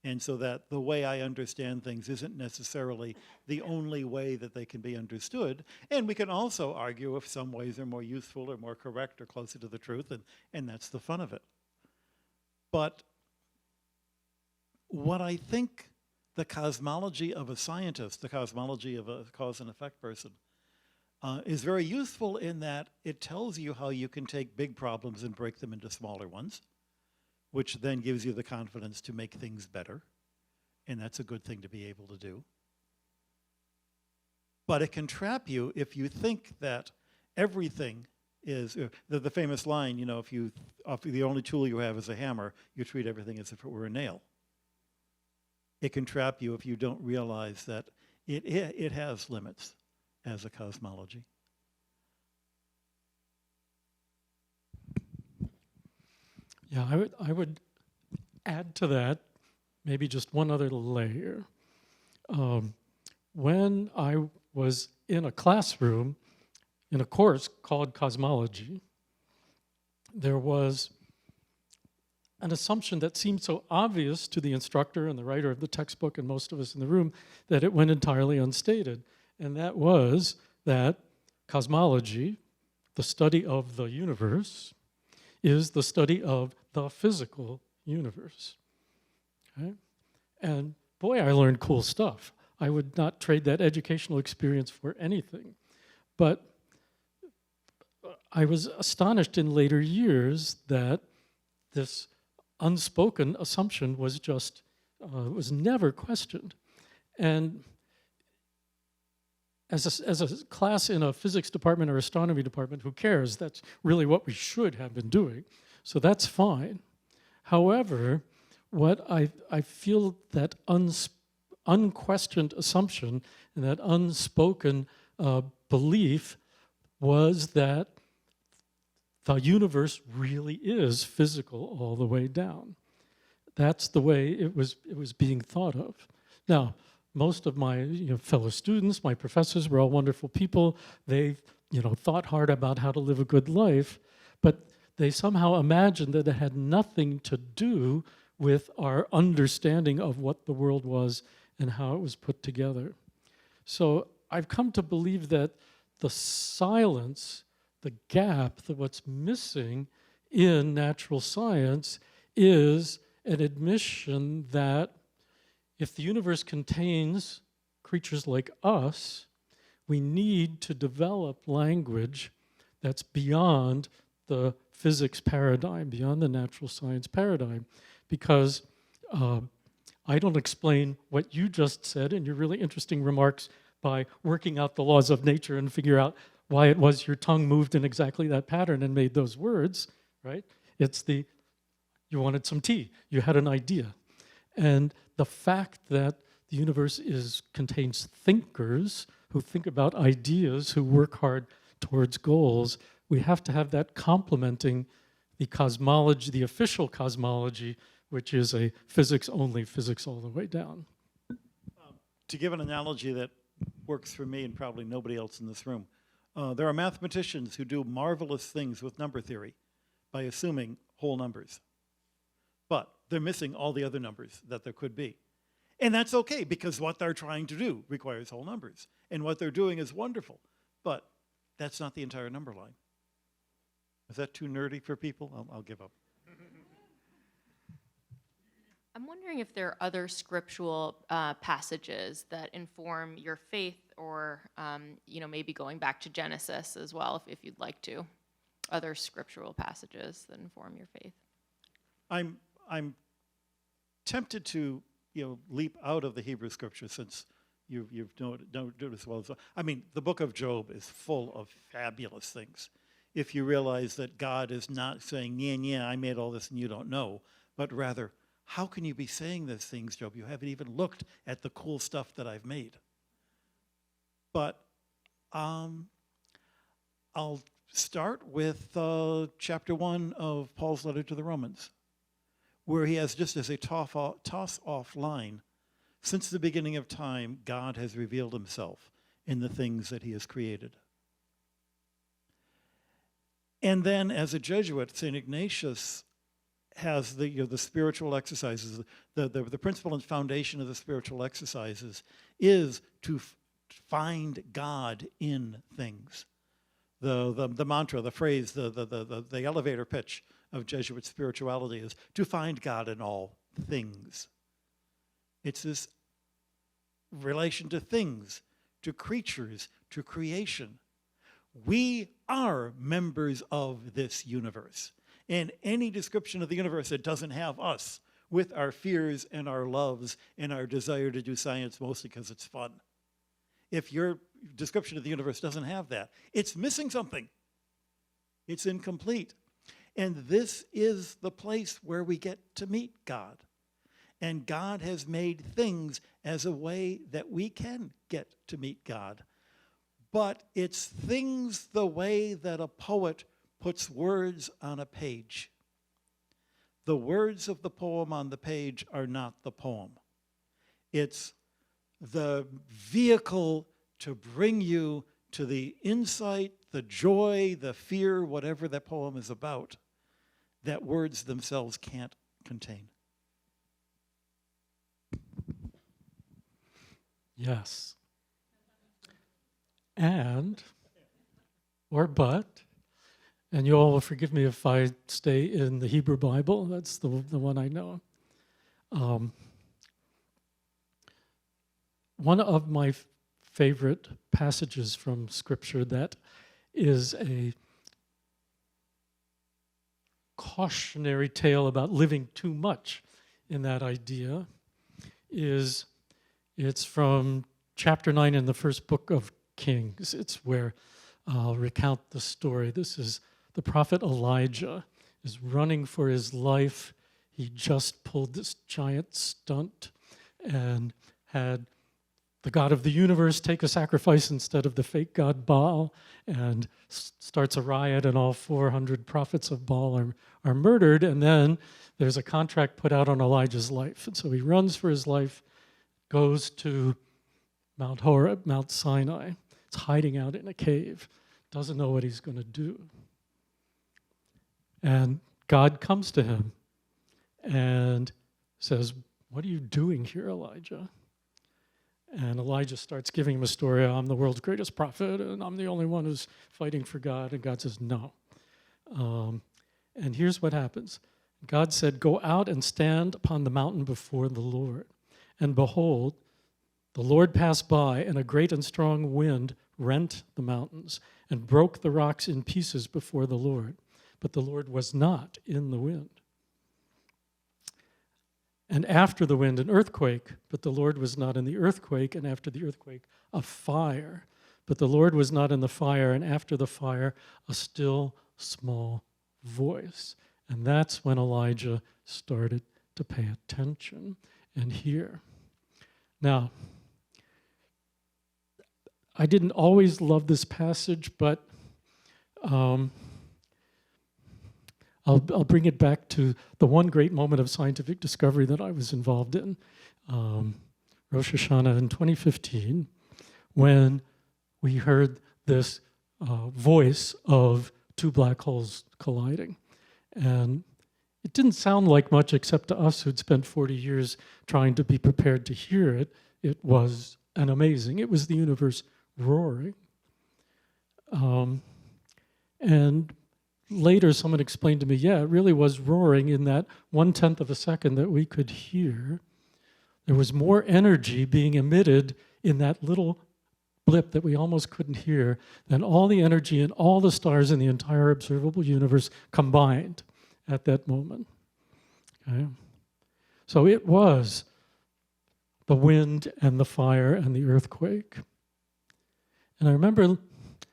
And so that the way I understand things isn't necessarily the only way that they can be understood. And we can also argue if some ways are more useful or more correct or closer to the truth, and that's the fun of it. But what I think the cosmology of a scientist, the cosmology of a cause and effect person, is very useful in that it tells you how you can take big problems and break them into smaller ones, which then gives you the confidence to make things better. And that's a good thing to be able to do. But it can trap you if you think that everything is, the famous line, you know, if the only tool you have is a hammer, you treat everything as if it were a nail. It can trap you if you don't realize that it has limits as a cosmology. Yeah, I would add to that maybe just one other layer. When I was in a classroom in a course called cosmology, there was an assumption that seemed so obvious to the instructor and the writer of the textbook and most of us in the room that it went entirely unstated. And that was that cosmology, the study of the universe, is the study of the physical universe. Okay? And boy, I learned cool stuff. I would not trade that educational experience for anything. But I was astonished in later years that this unspoken assumption was just, was never questioned. And as a class in a physics department or astronomy department, who cares? That's really what we should have been doing. So that's fine. However, what I feel that unquestioned assumption and that unspoken belief was that the universe really is physical all the way down. That's the way it was being thought of. Now, most of my fellow students, my professors were all wonderful people. They thought hard about how to live a good life, but they somehow imagined that it had nothing to do with our understanding of what the world was and how it was put together. So I've come to believe that the silence, the gap, that what's missing in natural science is an admission that if the universe contains creatures like us, we need to develop language that's beyond the physics paradigm, beyond the natural science paradigm, because I don't explain what you just said in your really interesting remarks by working out the laws of nature and figure out why it was your tongue moved in exactly that pattern and made those words, right? It's you wanted some tea, you had an idea. And the fact that the universe contains thinkers who think about ideas, who work hard towards goals, we have to have that complementing the cosmology, the official cosmology, which is a physics-only, physics all the way down. To give an analogy that works for me and probably nobody else in this room, there are mathematicians who do marvelous things with number theory by assuming whole numbers. But they're missing all the other numbers that there could be. And that's okay, because what they're trying to do requires whole numbers. And what they're doing is wonderful. But that's not the entire number line. Is that too nerdy for people? I'll give up. I'm wondering if there are other scriptural passages that inform your faith, or maybe going back to Genesis as well, if you'd like to. Other scriptural passages that inform your faith. I'm tempted to leap out of the Hebrew scripture, since you've known it as well as I mean, the book of Job is full of fabulous things. If you realize that God is not saying, yeah, I made all this and you don't know, but rather, how can you be saying these things, Job? You haven't even looked at the cool stuff that I've made. But I'll start with chapter 1 of Paul's letter to the Romans. where he has just as a toss-off line, since the beginning of time, God has revealed himself in the things that he has created. And then as a Jesuit, St. Ignatius has the spiritual exercises. The principle and foundation of the spiritual exercises is to find God in things. The mantra, the phrase, the elevator pitch of Jesuit spirituality is to find God in all things. It's this relation to things, to creatures, to creation. We are members of this universe. And any description of the universe that doesn't have us with our fears and our loves and our desire to do science mostly because it's fun. If your description of the universe doesn't have that, it's missing something. It's incomplete. And this is the place where we get to meet God. And God has made things as a way that we can get to meet God. But it's things the way that a poet puts words on a page. The words of the poem on the page are not the poem. It's the vehicle to bring you to the insight, the joy, the fear, whatever that poem is about, that words themselves can't contain. Yes. And, or but, and you all will forgive me if I stay in the Hebrew Bible. That's the one I know. One of my favorite passages from Scripture that is a cautionary tale about living too much in that idea is, it's from chapter 9 in the first book of Kings. It's where I'll recount the story. This is the prophet Elijah is running for his life. He just pulled this giant stunt and had the God of the universe take a sacrifice instead of the fake god Baal, and starts a riot, and all 400 prophets of Baal are murdered. And then there's a contract put out on Elijah's life. And so he runs for his life, goes to Mount Horeb, Mount Sinai. It's hiding out in a cave, doesn't know what he's going to do. And God comes to him and says, "What are you doing here, Elijah?" And Elijah starts giving him a story. "I'm the world's greatest prophet, and I'm the only one who's fighting for God." And God says, "No." And here's what happens. God said, "Go out and stand upon the mountain before the Lord." And behold, the Lord passed by, and a great and strong wind rent the mountains and broke the rocks in pieces before the Lord. But the Lord was not in the wind. And after the wind, an earthquake, but the Lord was not in the earthquake. And after the earthquake, a fire, but the Lord was not in the fire. And after the fire, a still small voice. And that's when Elijah started to pay attention and hear. Now, I didn't always love this passage, but I'll bring it back to the one great moment of scientific discovery that I was involved in, Rosh Hashanah in 2015, when we heard this voice of two black holes colliding. And it didn't sound like much except to us who'd spent 40 years trying to be prepared to hear it. It was amazing. It was the universe roaring. And later someone explained to me, yeah, it really was roaring in that 1/10 of a second that we could hear. There was more energy being emitted in that little blip that we almost couldn't hear than all the energy in all the stars in the entire observable universe combined at that moment. Okay? So it was the wind and the fire and the earthquake. And I remember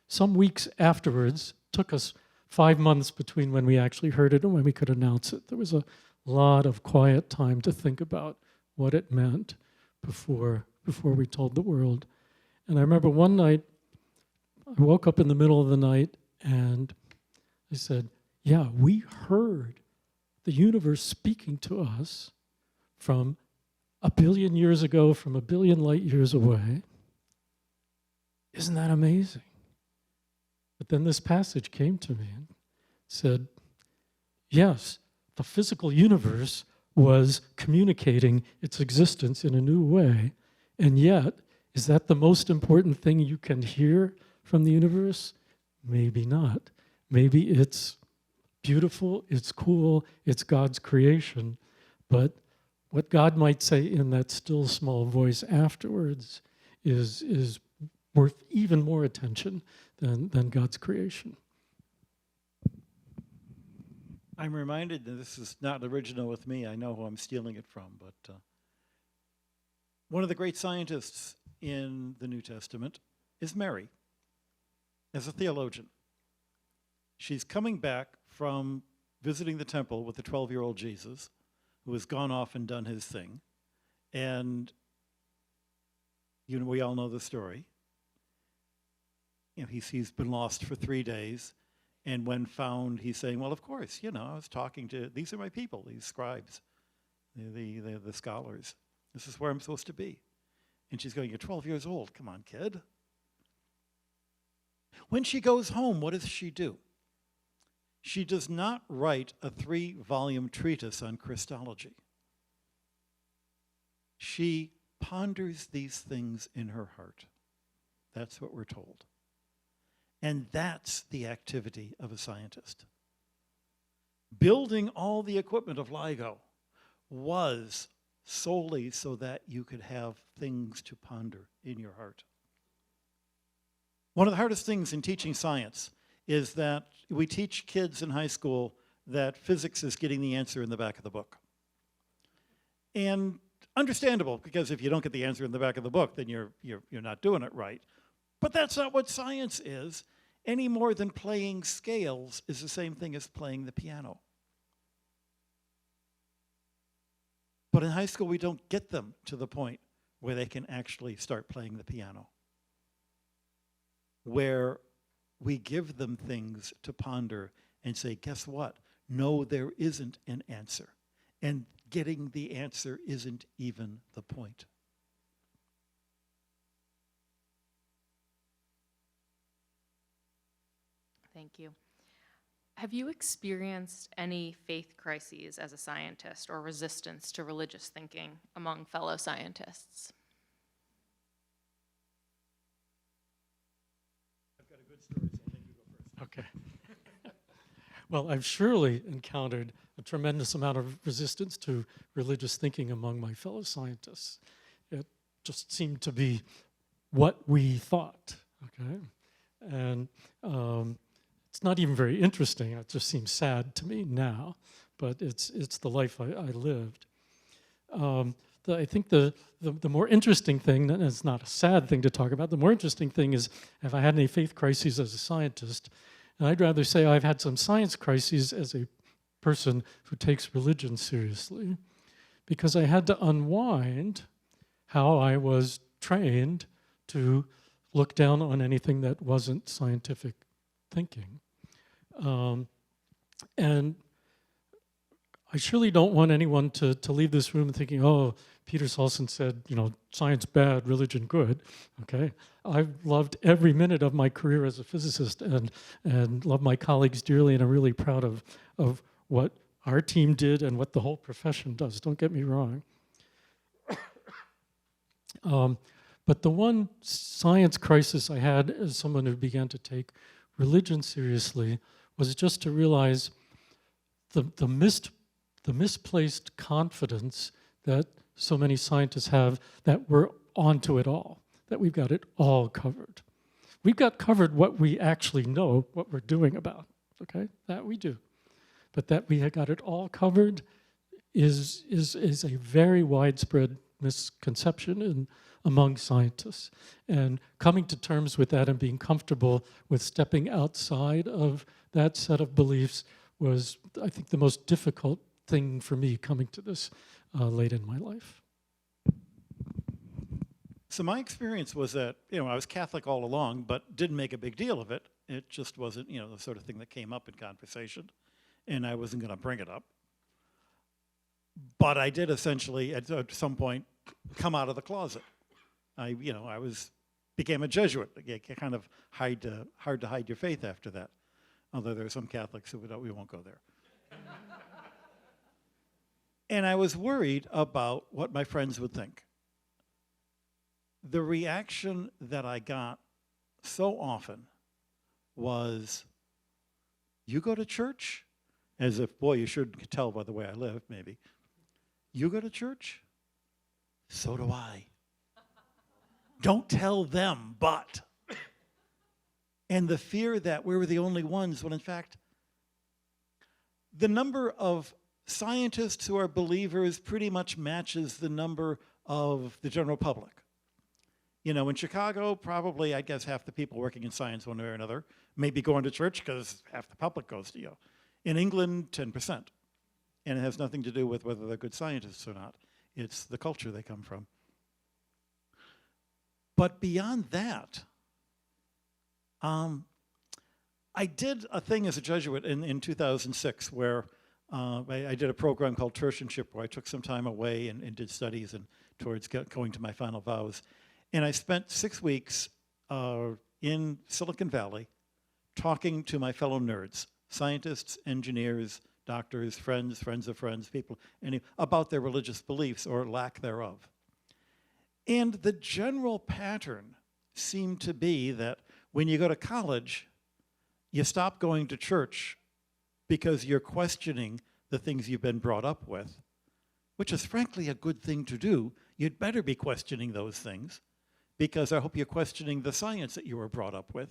some weeks afterwards, took us 5 months between when we actually heard it and when we could announce it. There was a lot of quiet time to think about what it meant before we told the world. And I remember one night, I woke up in the middle of the night and I said, yeah, we heard the universe speaking to us from a billion years ago, from a billion light years away. Isn't that amazing? But then this passage came to me and said, yes, the physical universe was communicating its existence in a new way, and yet, is that the most important thing you can hear from the universe? Maybe not. Maybe it's beautiful, it's cool, it's God's creation, but what God might say in that still small voice afterwards is worth even more attention than God's creation. I'm reminded that this is not original with me. I know who I'm stealing it from, but one of the great scientists in the New Testament is Mary, as a theologian. She's coming back from visiting the temple with the 12-year-old Jesus, who has gone off and done his thing. And we all know the story. He's been lost for 3 days. And when found, he's saying, well, of course, I was talking to, these are my people, these scribes, the scholars. This is where I'm supposed to be. And she's going, you're 12 years old. Come on, kid. When she goes home, what does she do? She does not write a 3-volume treatise on Christology. She ponders these things in her heart. That's what we're told. And that's the activity of a scientist. Building all the equipment of LIGO was solely so that you could have things to ponder in your heart. One of the hardest things in teaching science is that we teach kids in high school that physics is getting the answer in the back of the book. And understandable, because if you don't get the answer in the back of the book, then you're not doing it right. But that's not what science is, any more than playing scales is the same thing as playing the piano. But in high school, we don't get them to the point where they can actually start playing the piano, where we give them things to ponder and say, guess what? No, there isn't an answer. And getting the answer isn't even the point. Thank you. Have you experienced any faith crises as a scientist or resistance to religious thinking among fellow scientists? I've got a good story, so I'll let you go first. Okay. Well, I've surely encountered a tremendous amount of resistance to religious thinking among my fellow scientists. It just seemed to be what we thought, okay? And it's not even very interesting. It just seems sad to me now, but it's the life I lived. I think the more interesting thing, and it's not a sad thing to talk about, the more interesting thing is, have I had any faith crises as a scientist? And I'd rather say I've had some science crises as a person who takes religion seriously, because I had to unwind how I was trained to look down on anything that wasn't scientific thinking. And I surely don't want anyone to leave this room thinking, oh, Peter Saulson said, science bad, religion good. Okay, I've loved every minute of my career as a physicist and love my colleagues dearly, and I'm really proud of what our team did and what the whole profession does. Don't get me wrong. But the one science crisis I had as someone who began to take religion seriously was just to realize the misplaced confidence that so many scientists have that we're onto it all, that we've got it all covered. We've got covered what we actually know, what we're doing about, okay? That we do. But that we have got it all covered is a very widespread misconception among scientists. And coming to terms with that and being comfortable with stepping outside of that set of beliefs was, I think, the most difficult thing for me coming to this late in my life. So my experience was that, I was Catholic all along, but didn't make a big deal of it. It just wasn't, the sort of thing that came up in conversation, and I wasn't going to bring it up. But I did essentially, at some point, come out of the closet. I became a Jesuit. Kind of hard to hide your faith after that. Although there are some Catholics who we won't go there. And I was worried about what my friends would think. The reaction that I got so often was, "You go to church?" As if, boy, you should tell by the way I live, maybe. "You go to church? So do I. Don't tell them, but." And the fear that we were the only ones, when in fact, the number of scientists who are believers pretty much matches the number of the general public. In Chicago, probably, I guess, half the people working in science one way or another may be going to church because half the public goes to you. In England, 10%. And it has nothing to do with whether they're good scientists or not. It's the culture they come from. But beyond that, I did a thing as a Jesuit in 2006 where I did a program called Tertianship where I took some time away and did studies and towards going to my final vows. And I spent 6 weeks in Silicon Valley talking to my fellow nerds, scientists, engineers, doctors, friends of friends, people, about their religious beliefs or lack thereof. And the general pattern seemed to be that when you go to college, you stop going to church because you're questioning the things you've been brought up with, which is frankly a good thing to do. You'd better be questioning those things, because I hope you're questioning the science that you were brought up with,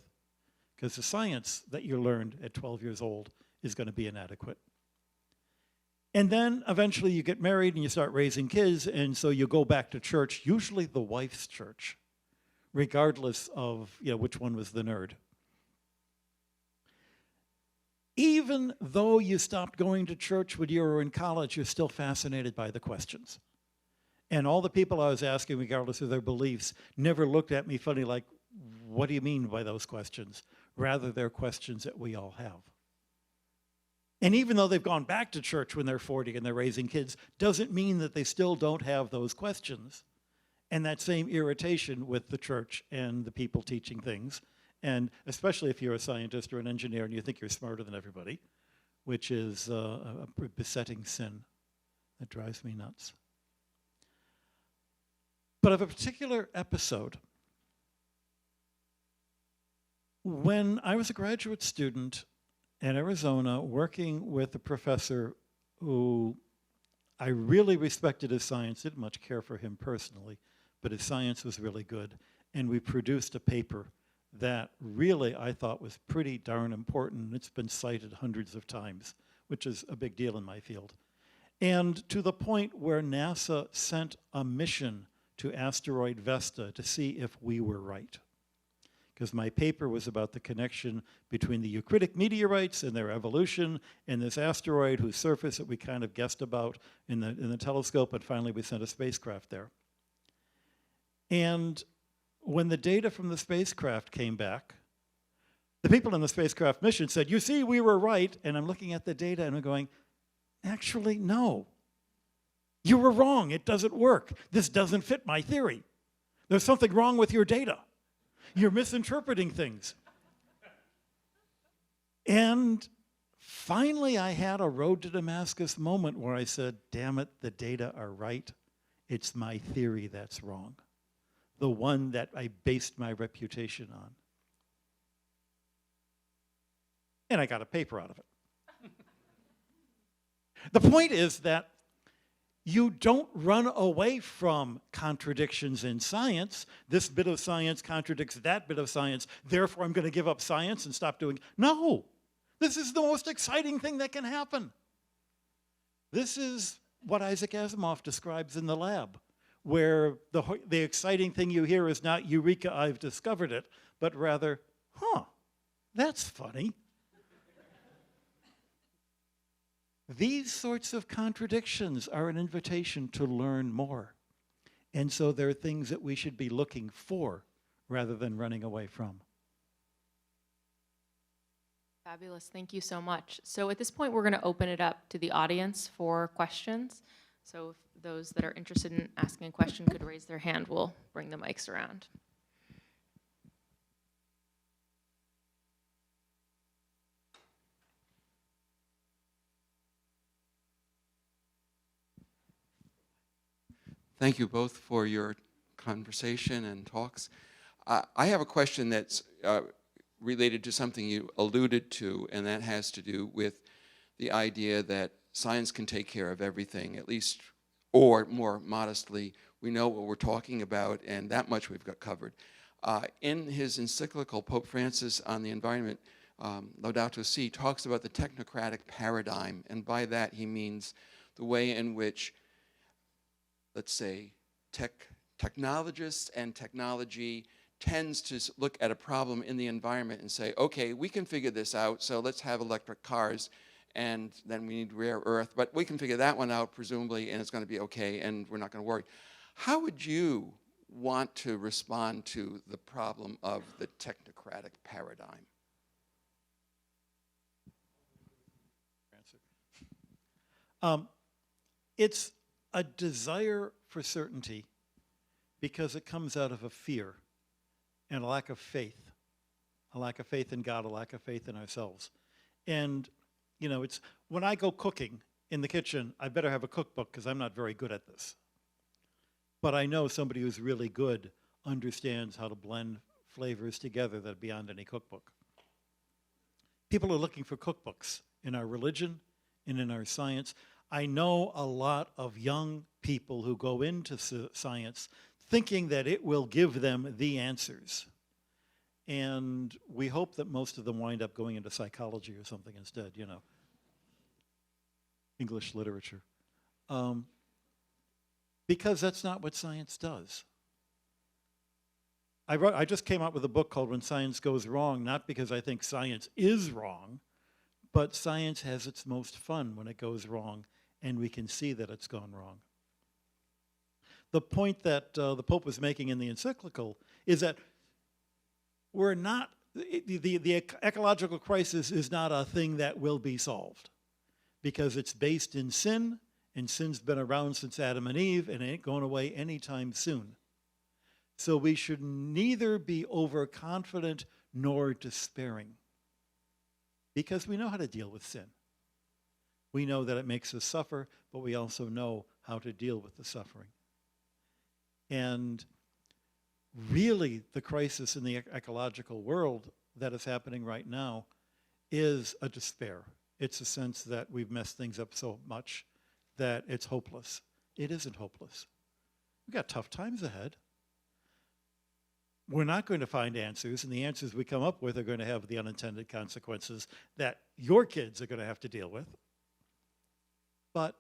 because the science that you learned at 12 years old is going to be inadequate. And then eventually you get married and you start raising kids, and so you go back to church, usually the wife's church, regardless of which one was the nerd. Even though you stopped going to church when you were in college, you're still fascinated by the questions. And all the people I was asking, regardless of their beliefs, never looked at me funny like, "What do you mean by those questions?" Rather, they're questions that we all have. And even though they've gone back to church when they're 40 and they're raising kids, doesn't mean that they still don't have those questions and that same irritation with the church and the people teaching things. And especially if you're a scientist or an engineer and you think you're smarter than everybody, which is a besetting sin that drives me nuts. But of a particular episode, when I was a graduate student in Arizona working with a professor who I really respected his science, didn't much care for him personally, but his science was really good. And we produced a paper that really I thought was pretty darn important. It's been cited hundreds of times, which is a big deal in my field. And to the point where NASA sent a mission to asteroid Vesta to see if we were right. Because my paper was about the connection between the eucritic meteorites and their evolution and this asteroid whose surface that we kind of guessed about in the telescope, and finally we sent a spacecraft there. And when the data from the spacecraft came back, the people in the spacecraft mission said, "You see, we were right." And I'm looking at the data and I'm going, "Actually, no. You were wrong. It doesn't work. This doesn't fit my theory. There's something wrong with your data. You're misinterpreting things." And finally, I had a road to Damascus moment where I said, "Damn it, the data are right. It's my theory that's wrong. The one that I based my reputation on." And I got a paper out of it. The point is that you don't run away from contradictions in science. This bit of science contradicts that bit of science, therefore I'm going to give up science and stop doing. No, this is the most exciting thing that can happen. This is what Isaac Asimov describes in the lab, where the exciting thing you hear is not "Eureka, I've discovered it," but rather, "Huh, that's funny." These sorts of contradictions are an invitation to learn more. And so there are things that we should be looking for rather than running away from. Fabulous. Thank you so much. So at this point, we're going to open it up to the audience for questions. So if those that are interested in asking a question could raise their hand, we'll bring the mics around. Thank you both for your conversation and talks. I have a question that's related to something you alluded to, and that has to do with the idea that science can take care of everything, at least, or more modestly, we know what we're talking about, and that much we've got covered. In his encyclical, Pope Francis on the environment, Laudato Si, talks about the technocratic paradigm, and by that he means the way in which, let's say, technologists and technology tends to look at a problem in the environment and say, okay, we can figure this out, so let's have electric cars, and then we need rare earth, but we can figure that one out, presumably, and it's going to be okay, and we're not going to worry. How would you want to respond to the problem of the technocratic paradigm? It's a desire for certainty because it comes out of a fear and a lack of faith in God, a lack of faith in ourselves. And, you know, it's when I go cooking in the kitchen, I better have a cookbook because I'm not very good at this. But I know somebody who's really good understands how to blend flavors together that are beyond any cookbook. People are looking for cookbooks in our religion and in our science. I know a lot of young people who go into science thinking that it will give them the answers. And we hope that most of them wind up going into psychology or something instead, you know. English literature. Because that's not what science does. I just came out with a book called When Science Goes Wrong, not because I think science is wrong, but science has its most fun when it goes wrong, and we can see that it's gone wrong. The point that the Pope was making in the encyclical is that we're not, the ecological crisis is not a thing that will be solved because it's based in sin, and sin's been around since Adam and Eve, and it ain't going away anytime soon. So we should neither be overconfident nor despairing because we know how to deal with sin. We know that it makes us suffer, but we also know how to deal with the suffering. And really, the crisis in the ecological world that is happening right now is a despair. It's a sense that we've messed things up so much that it's hopeless. It isn't hopeless. We've got tough times ahead. We're not going to find answers, and the answers we come up with are going to have the unintended consequences that your kids are going to have to deal with. But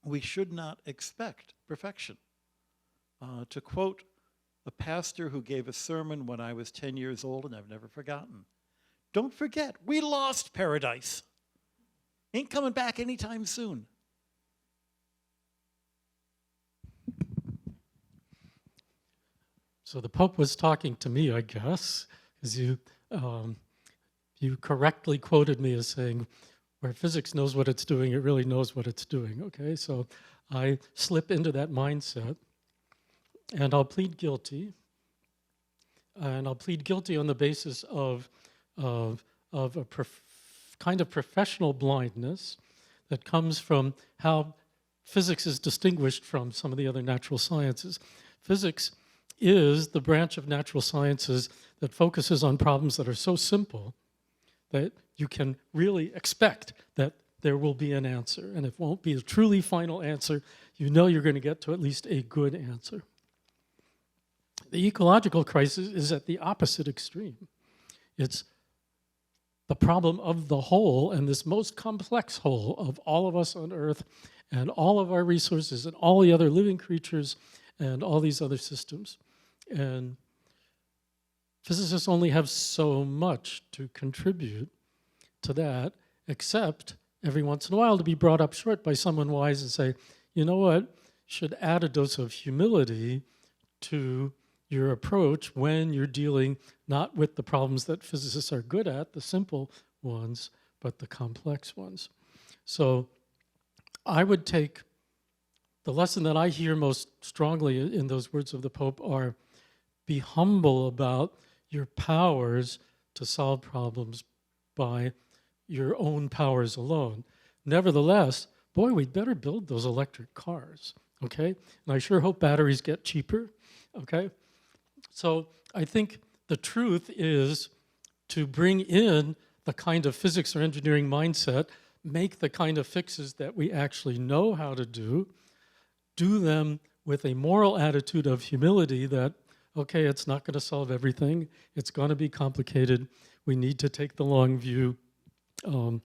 we should not expect perfection. To quote the pastor who gave a sermon when I was 10 years old, and I've never forgotten, don't forget, we lost paradise. Ain't coming back anytime soon. So the Pope was talking to me, I guess, because you correctly quoted me as saying, where physics knows what it's doing, it really knows what it's doing, okay? So I slip into that mindset, and I'll plead guilty. And I'll plead guilty on the basis of a kind of professional blindness that comes from how physics is distinguished from some of the other natural sciences. Physics is the branch of natural sciences that focuses on problems that are so simple that you can really expect that there will be an answer. And it won't be a truly final answer. You know you're going to get to at least a good answer. The ecological crisis is at the opposite extreme. It's the problem of the whole, and this most complex whole of all of us on Earth and all of our resources and all the other living creatures and all these other systems. And physicists only have so much to contribute to that, except every once in a while to be brought up short by someone wise and say, you know what, should add a dose of humility to your approach when you're dealing not with the problems that physicists are good at, the simple ones, but the complex ones. So I would take the lesson that I hear most strongly in those words of the Pope are, be humble about your powers to solve problems by your own powers alone. Nevertheless, boy, we'd better build those electric cars, okay? And I sure hope batteries get cheaper, okay? So I think the truth is to bring in the kind of physics or engineering mindset, make the kind of fixes that we actually know how to do them with a moral attitude of humility that, okay, it's not going to solve everything. It's going to be complicated. We need to take the long view, and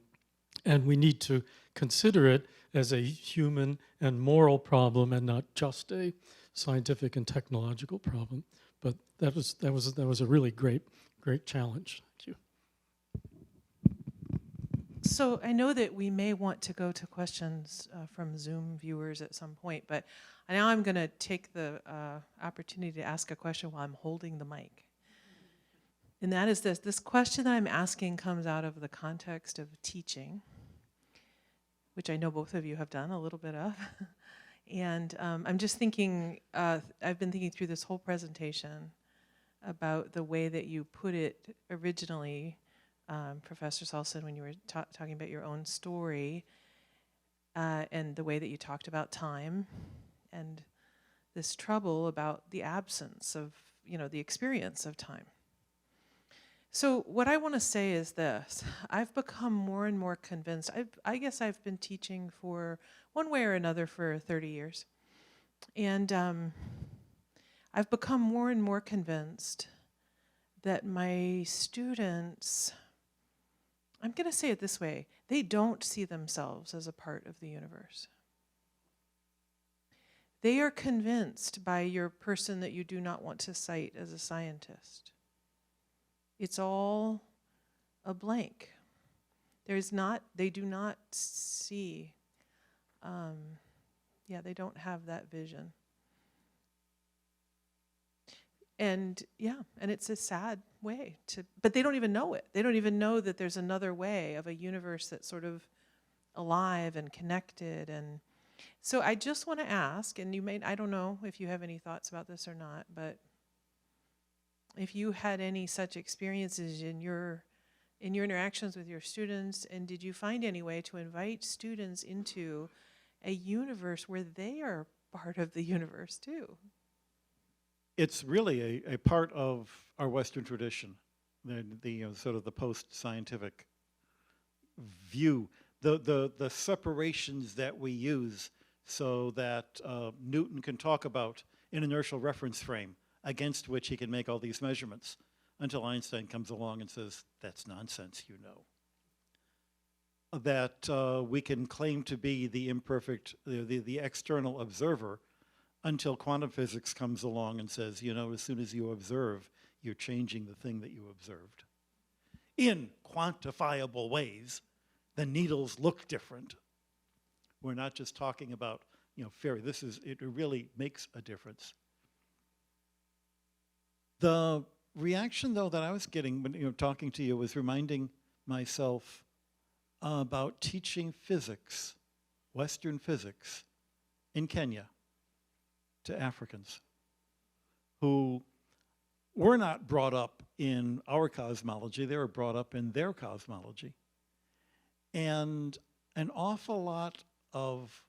we need to consider it as a human and moral problem and not just a scientific and technological problem. But that was a really great challenge. Thank you. So I know that we may want to go to questions from Zoom viewers at some point, but now I'm going to take the opportunity to ask a question while I'm holding the mic. And that is this. This question that I'm asking comes out of the context of teaching, which I know both of you have done a little bit of. And I'm just thinking, I've been thinking through this whole presentation about the way that you put it originally, Professor Saulson, when you were talking about your own story, and the way that you talked about time and this trouble about the absence of, the experience of time. So what I want to say is this. I've become more and more convinced. I guess I've been teaching for one way or another for 30 years. And I've become more and more convinced that my students, I'm going to say it this way, they don't see themselves as a part of the universe. They are convinced by your person that you do not want to cite as a scientist. It's all a blank. They do not see, they don't have that vision. And it's a sad way but they don't even know it. They don't even know that there's another way of a universe that's sort of alive and connected. And so I just want to ask, and I don't know if you have any thoughts about this or not, but if you had any such experiences in your interactions with your students, and did you find any way to invite students into a universe where they are part of the universe too? It's really a part of our Western tradition, the sort of the post-scientific view, the separations that we use so that Newton can talk about an inertial reference frame against which he can make all these measurements, until Einstein comes along and says, that's nonsense, That we can claim to be the imperfect, the external observer, until quantum physics comes along and says, as soon as you observe, you're changing the thing that you observed. In quantifiable ways, the needles look different. We're not just talking about, fairy. It really makes a difference. The reaction, though, that I was getting when talking to you was reminding myself about teaching physics, Western physics, in Kenya to Africans who were not brought up in our cosmology. They were brought up in their cosmology. And an awful lot of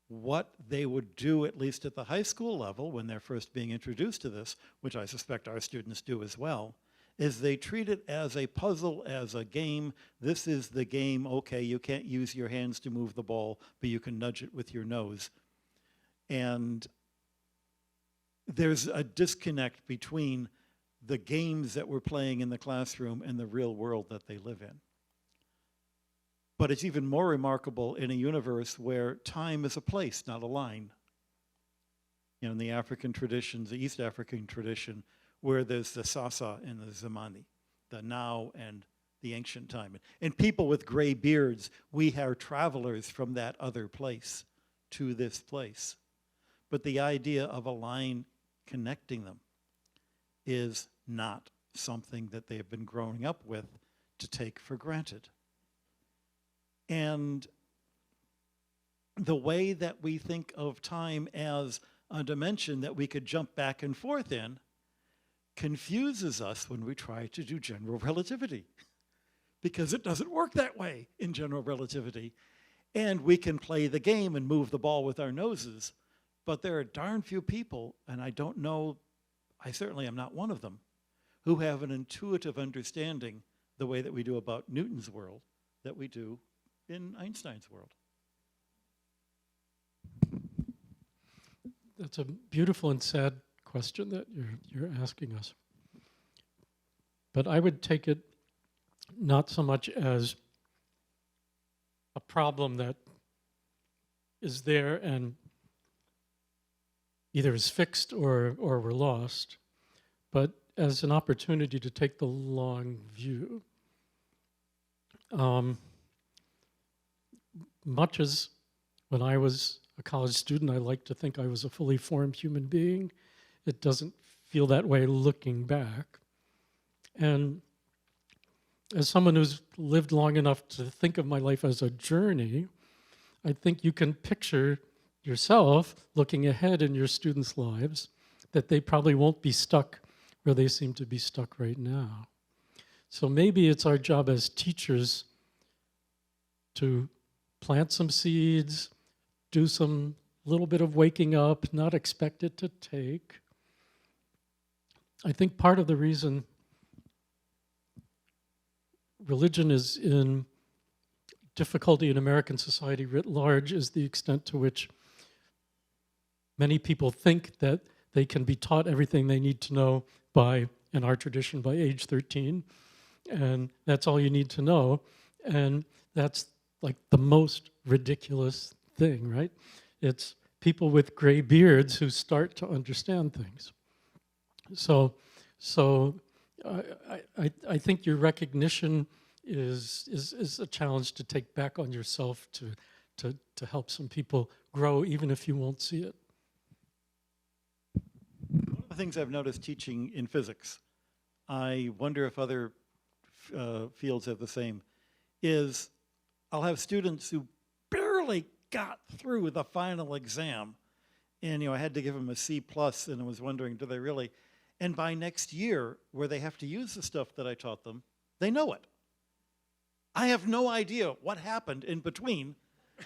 what they would do, at least at the high school level, when they're first being introduced to this, which I suspect our students do as well, is they treat it as a puzzle, as a game. This is the game. Okay, you can't use your hands to move the ball, but you can nudge it with your nose. And there's a disconnect between the games that we're playing in the classroom and the real world that they live in. But it's even more remarkable in a universe where time is a place, not a line. In the African traditions, the East African tradition, where there's the sasa and the zamani, the now and the ancient time. And people with gray beards, we are travelers from that other place to this place. But the idea of a line connecting them is not something that they have been growing up with to take for granted. And the way that we think of time as a dimension that we could jump back and forth in confuses us when we try to do general relativity, because it doesn't work that way in general relativity. And we can play the game and move the ball with our noses, but there are darn few people, and I don't know, I certainly am not one of them, who have an intuitive understanding the way that we do about Newton's world that we do in Einstein's world. That's a beautiful and sad question that you're asking us. But I would take it not so much as a problem that is there and either is fixed or we're lost, but as an opportunity to take the long view. Much as when I was a college student, I like to think I was a fully formed human being. It doesn't feel that way looking back. And as someone who's lived long enough to think of my life as a journey, I think you can picture yourself looking ahead in your students' lives, that they probably won't be stuck where they seem to be stuck right now. So maybe it's our job as teachers to plant some seeds, do some little bit of waking up, not expect it to take. I think part of the reason religion is in difficulty in American society writ large is the extent to which many people think that they can be taught everything they need to know by, in our tradition, by age 13. And that's all you need to know. And that's like the most ridiculous thing, right? It's people with gray beards who start to understand things. So I think your recognition is a challenge to take back on yourself to help some people grow, even if you won't see it. One of the things I've noticed teaching in physics, I wonder if other fields have the same, is I'll have students who barely got through the final exam, and I had to give them a C+, and I was wondering, do they really? And by next year, where they have to use the stuff that I taught them, they know it. I have no idea what happened in between,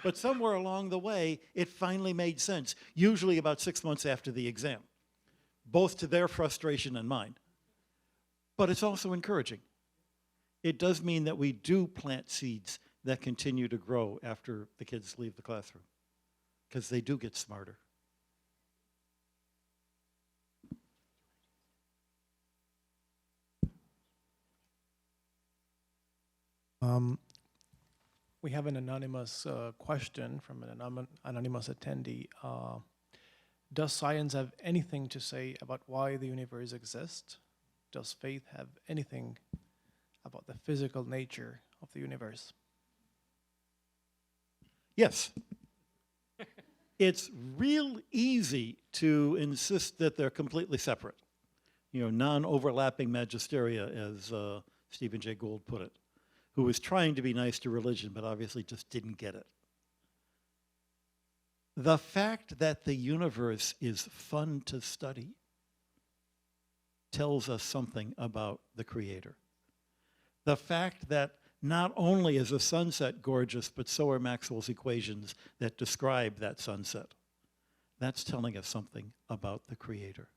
but somewhere along the way, it finally made sense, usually about 6 months after the exam, both to their frustration and mine. But it's also encouraging. It does mean that we do plant seeds that continue to grow after the kids leave the classroom, because they do get smarter. We have an anonymous question from an anonymous attendee. Does science have anything to say about why the universe exists? Does faith have anything about the physical nature of the universe? Yes. It's real easy to insist that they're completely separate. Non-overlapping magisteria, as Stephen Jay Gould put it, who was trying to be nice to religion, but obviously just didn't get it. The fact that the universe is fun to study tells us something about the Creator. The fact that not only is a sunset gorgeous, but so are Maxwell's equations that describe that sunset. That's telling us something about the Creator.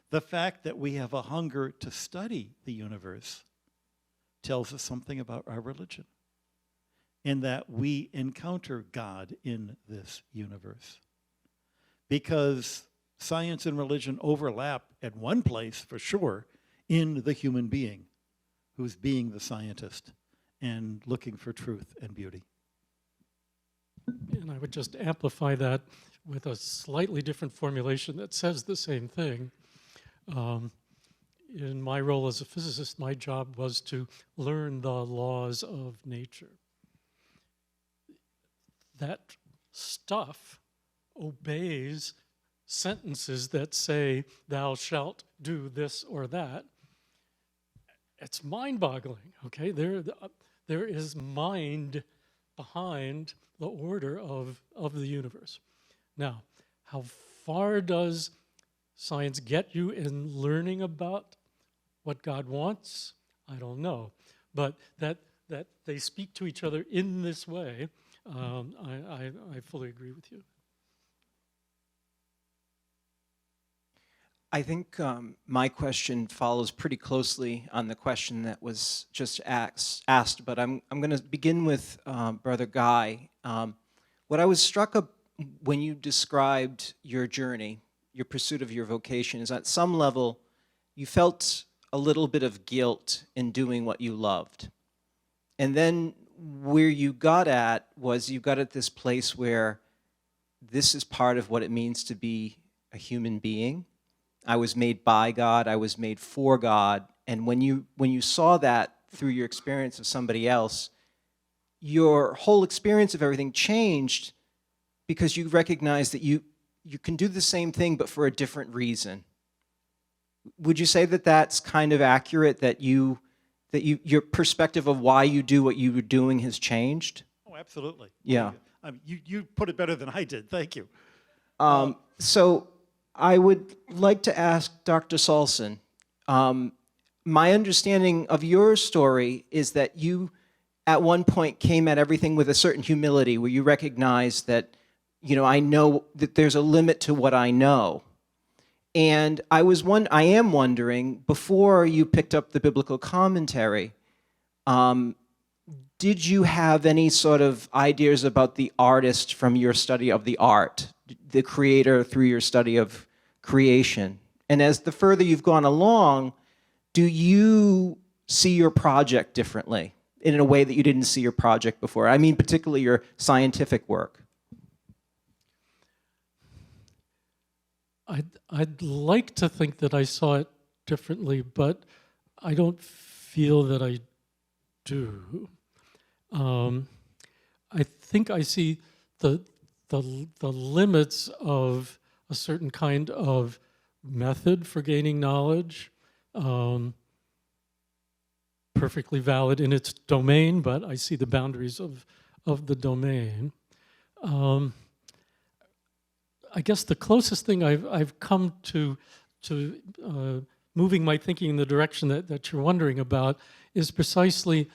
The fact that we have a hunger to study the universe tells us something about our religion, in that we encounter God in this universe. Because science and religion overlap at one place, for sure, in the human being, who's being the scientist and looking for truth and beauty. And I would just amplify that with a slightly different formulation that says the same thing. In my role as a physicist, my job was to learn the laws of nature. That stuff obeys sentences that say, thou shalt do this or that. It's mind-boggling, okay? There is mind behind the order of the universe. Now, how far does science get you in learning about what God wants? I don't know. But that they speak to each other in this way, I fully agree with you. I think my question follows pretty closely on the question that was just asked, but I'm going to begin with Brother Guy. What I was struck up when you described your journey, your pursuit of your vocation, is at some level you felt a little bit of guilt in doing what you loved. And then where you got at was you got at this place where this is part of what it means to be a human being. I was made by God, I was made for God, and when you saw that through your experience of somebody else, your whole experience of everything changed because you recognized that you can do the same thing but for a different reason. Would you say that that's kind of accurate, that your perspective of why you do what you were doing has changed? Oh, absolutely. Yeah. You put it better than I did. Thank you. So I would like to ask Dr. Saulson, my understanding of your story is that you at one point came at everything with a certain humility where you recognized that, I know that there's a limit to what I know. And I am wondering, before you picked up the biblical commentary, did you have any sort of ideas about the artist from your study of the art, the creator through your study of creation? And as the further you've gone along, do you see your project differently in a way that you didn't see your project before? I mean, particularly your scientific work. I'd like to think that I saw it differently, but I don't feel that I do. I think I see the limits of a certain kind of method for gaining knowledge, perfectly valid in its domain, but I see the boundaries of the domain. I guess the closest thing I've come to moving my thinking in the direction that you're wondering about is precisely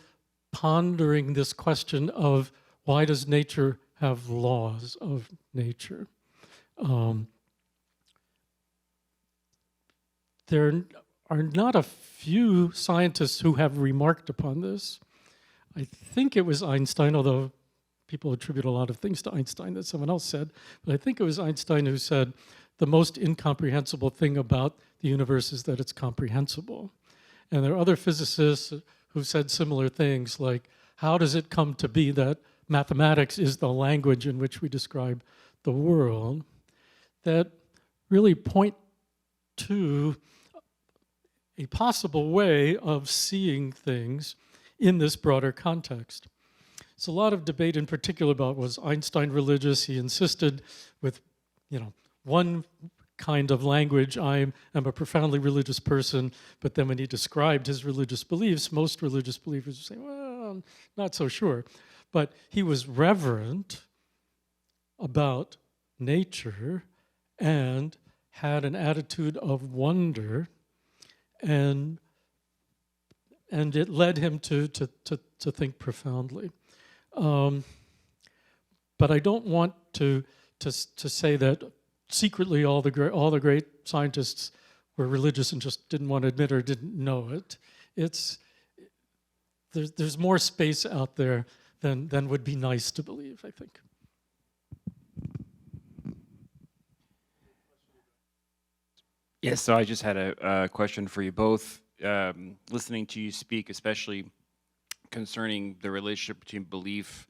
pondering this question of why does nature have laws of nature? There are not a few scientists who have remarked upon this. I think it was Einstein, although people attribute a lot of things to Einstein that someone else said, but I think it was Einstein who said the most incomprehensible thing about the universe is that it's comprehensible. And there are other physicists who've said similar things, like, how does it come to be that mathematics is the language in which we describe the world, that really point to a possible way of seeing things in this broader context. It's a lot of debate in particular about, was Einstein religious? He insisted with, one kind of language, I am a profoundly religious person, but then when he described his religious beliefs, most religious believers would say, well, I'm not so sure. But he was reverent about nature and had an attitude of wonder, and it led him to think profoundly. But I don't want to say that secretly all the great scientists were religious and just didn't want to admit or didn't know it. There's more space out there than would be nice to believe, I think. Yes, so I just had a question for you both. Listening to you speak, especially concerning the relationship between belief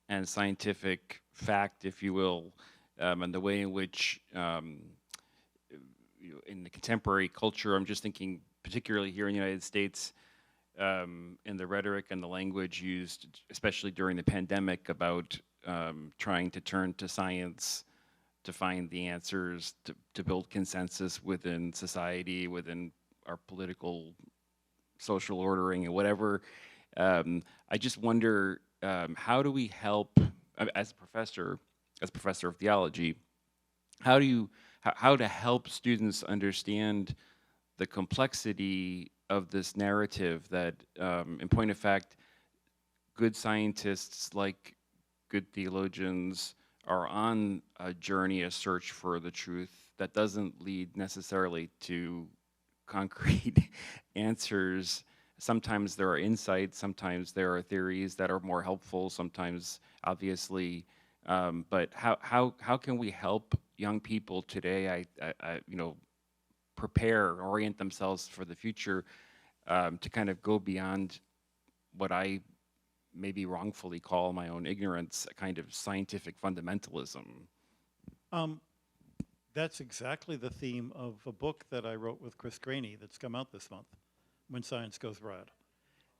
and scientific fact, if you will, and the way in which in the contemporary culture, I'm just thinking particularly here in the United States, in the rhetoric and the language used, especially during the pandemic, about trying to turn to science to find the answers, to build consensus within society, within our political, social ordering, and whatever. I just wonder how do we help, as a professor of theology, how to help students understand the complexity of this narrative that, in point of fact, good scientists like good theologians are on a journey, a search for the truth that doesn't lead necessarily to concrete answers. Sometimes there are insights, sometimes there are theories that are more helpful, sometimes obviously, but how can we help young people today, prepare, orient themselves for the future, to kind of go beyond what I maybe wrongfully call my own ignorance, a kind of scientific fundamentalism? That's exactly the theme of a book that I wrote with Chris Graney that's come out this month, When Science Goes Rad.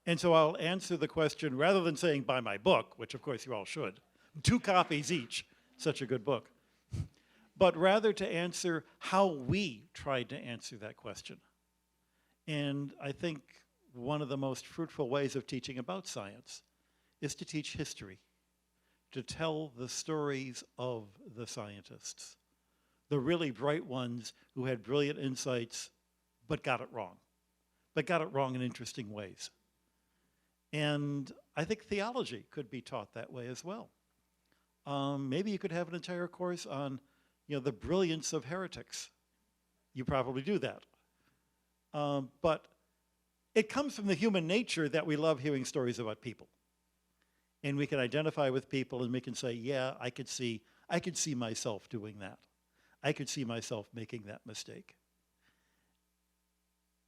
And so I'll answer the question, rather than saying buy my book, which of course you all should, 2 copies each, such a good book, but rather to answer how we tried to answer that question. And I think one of the most fruitful ways of teaching about science is to teach history, to tell the stories of the scientists, the really bright ones who had brilliant insights but got it wrong in interesting ways. And I think theology could be taught that way as well. Maybe you could have an entire course on, the brilliance of heretics. You probably do that. But it comes from the human nature that we love hearing stories about people. And we can identify with people and we can say, yeah, I could see myself doing that. I could see myself making that mistake.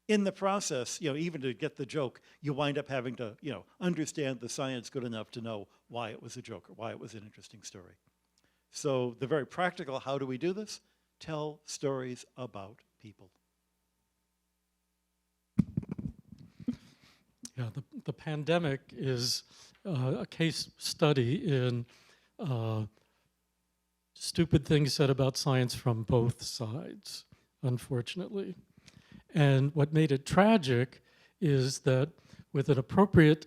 In the process, even to get the joke, you wind up having to, understand the science good enough to know why it was a joke or why it was an interesting story. So the very practical, how do we do this? Tell stories about people. Yeah, the pandemic is a case study in stupid things said about science from both sides, unfortunately. And what made it tragic is that with an appropriate,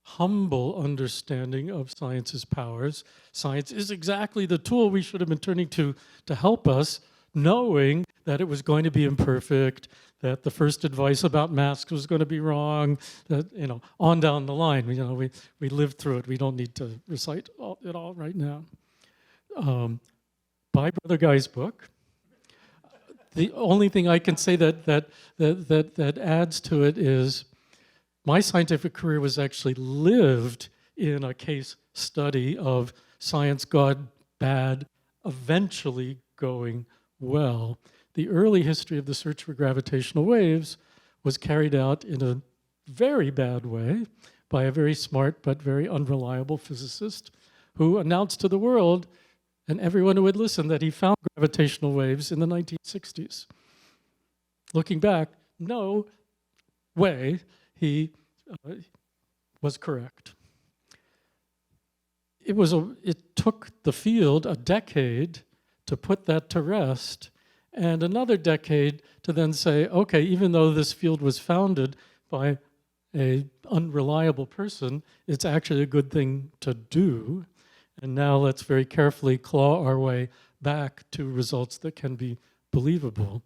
humble understanding of science's powers, science is exactly the tool we should have been turning to help us, knowing that it was going to be imperfect, that the first advice about masks was going to be wrong, that, on down the line, we lived through it. We don't need to recite it all right now. Buy Brother Guy's book. The only thing I can say that adds to it is my scientific career was actually lived in a case study of science gone bad, eventually going well. The early history of the search for gravitational waves was carried out in a very bad way by a very smart but very unreliable physicist who announced to the world and everyone who would listen that he found gravitational waves in the 1960s. Looking back, no way he was correct. It took the field a decade to put that to rest, and another decade to then say, okay, even though this field was founded by an unreliable person, it's actually a good thing to do. And now let's very carefully claw our way back to results that can be believable.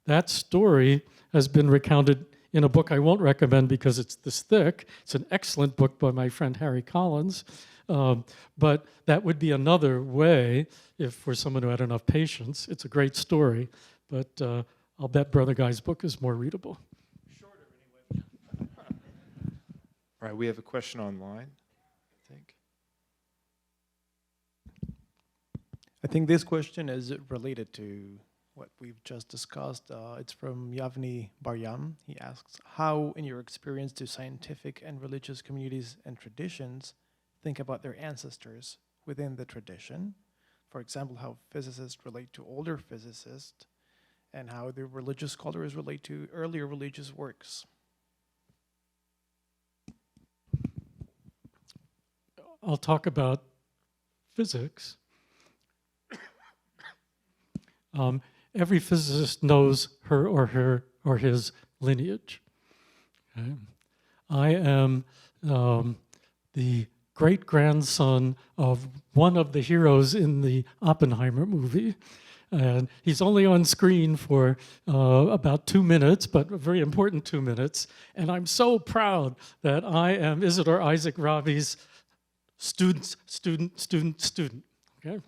That story has been recounted in a book I won't recommend because it's this thick. It's an excellent book by my friend Harry Collins. But that would be another way, if for someone who had enough patience. It's a great story, but I'll bet Brother Guy's book is more readable. Shorter anyway. All right, we have a question online, I think. I think this question is related to what we've just discussed. It's from Yavni Baryam. He asks, how, in your experience, do scientific and religious communities and traditions think about their ancestors within the tradition? For example, how physicists relate to older physicists and how the religious scholars relate to earlier religious works. I'll talk about physics. Every physicist knows her or his lineage. Okay? I am the great-grandson of one of the heroes in the Oppenheimer movie. And he's only on screen for about 2 minutes, but a very important 2 minutes. And I'm so proud that I am Isidore Isaac Rabi's student. Okay?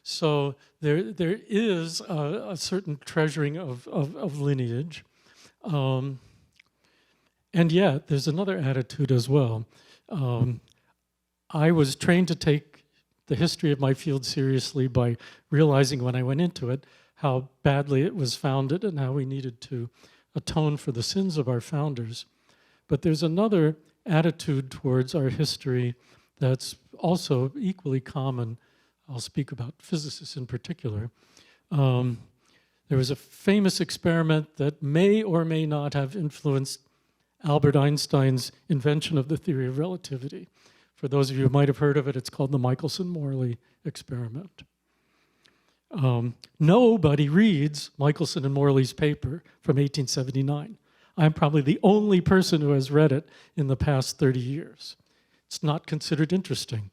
So there is a certain treasuring of lineage. And yet, there's another attitude as well. I was trained to take the history of my field seriously by realizing when I went into it how badly it was founded and how we needed to atone for the sins of our founders. But there's another attitude towards our history that's also equally common. I'll speak about physicists in particular. There was a famous experiment that may or may not have influenced Albert Einstein's invention of the theory of relativity. For those of you who might have heard of it, it's called the Michelson-Morley experiment. Nobody reads Michelson and Morley's paper from 1879. I'm probably the only person who has read it in the past 30 years. It's not considered interesting.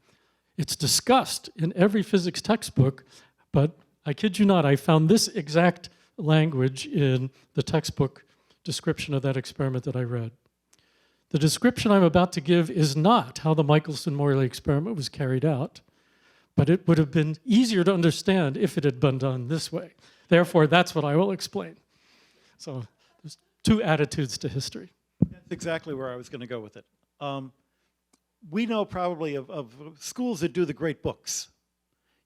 It's discussed in every physics textbook, but I kid you not, I found this exact language in the textbook description of that experiment that I read. The description I'm about to give is not how the Michelson-Morley experiment was carried out, but it would have been easier to understand if it had been done this way. Therefore, that's what I will explain. So there's two attitudes to history. That's exactly where I was going to go with it. We know probably of schools that do the great books.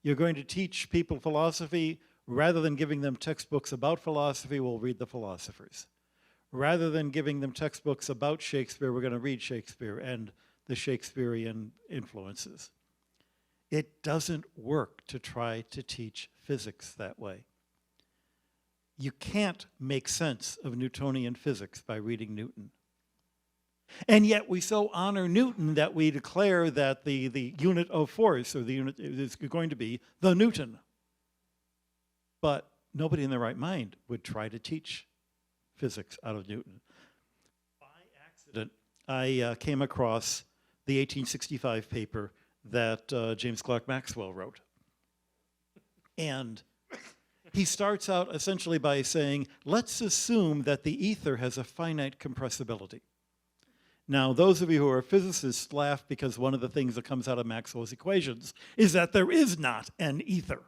You're going to teach people philosophy. Rather than giving them textbooks about philosophy, we'll read the philosophers. Rather than giving them textbooks about Shakespeare, we're going to read Shakespeare and the Shakespearean influences. It doesn't work to try to teach physics that way. You can't make sense of Newtonian physics by reading Newton. And yet we so honor Newton that we declare that the unit of force, or the unit, is going to be the Newton. But nobody in their right mind would try to teach physics out of Newton. By accident, I came across the 1865 paper that James Clerk Maxwell wrote. And he starts out essentially by saying, let's assume that the ether has a finite compressibility. Now, those of you who are physicists laugh because one of the things that comes out of Maxwell's equations is that there is not an ether,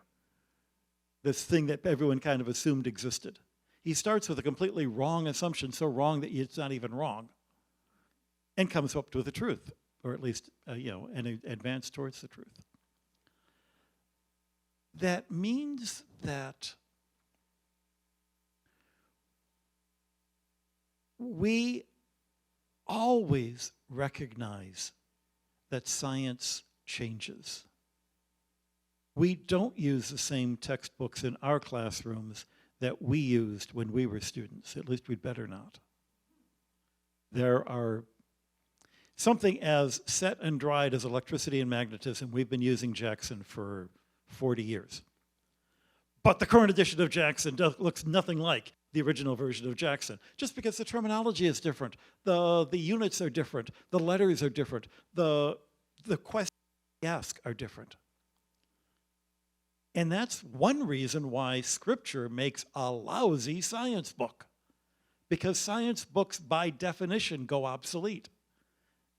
this thing that everyone kind of assumed existed. He starts with a completely wrong assumption, so wrong that it's not even wrong, and comes up with the truth, or at least, an advance towards the truth. That means that we always recognize that science changes. We don't use the same textbooks in our classrooms that we used when we were students. At least we'd better not. There are something as set and dried as electricity and magnetism. We've been using Jackson for 40 years. But the current edition of Jackson looks nothing like the original version of Jackson, just because the terminology is different, the units are different, the letters are different, the questions we ask are different. And that's one reason why Scripture makes a lousy science book, because science books, by definition, go obsolete.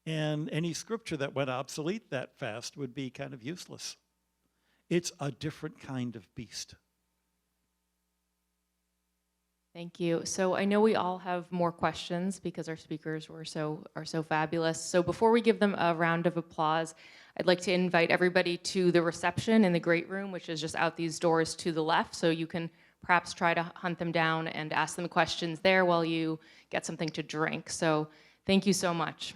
And any Scripture that went obsolete that fast would be kind of useless. It's a different kind of beast. Thank you. So I know we all have more questions because our speakers are so fabulous. So before we give them a round of applause, I'd like to invite everybody to the reception in the Great Room, which is just out these doors to the left. So you can perhaps try to hunt them down and ask them questions there while you get something to drink. So thank you so much.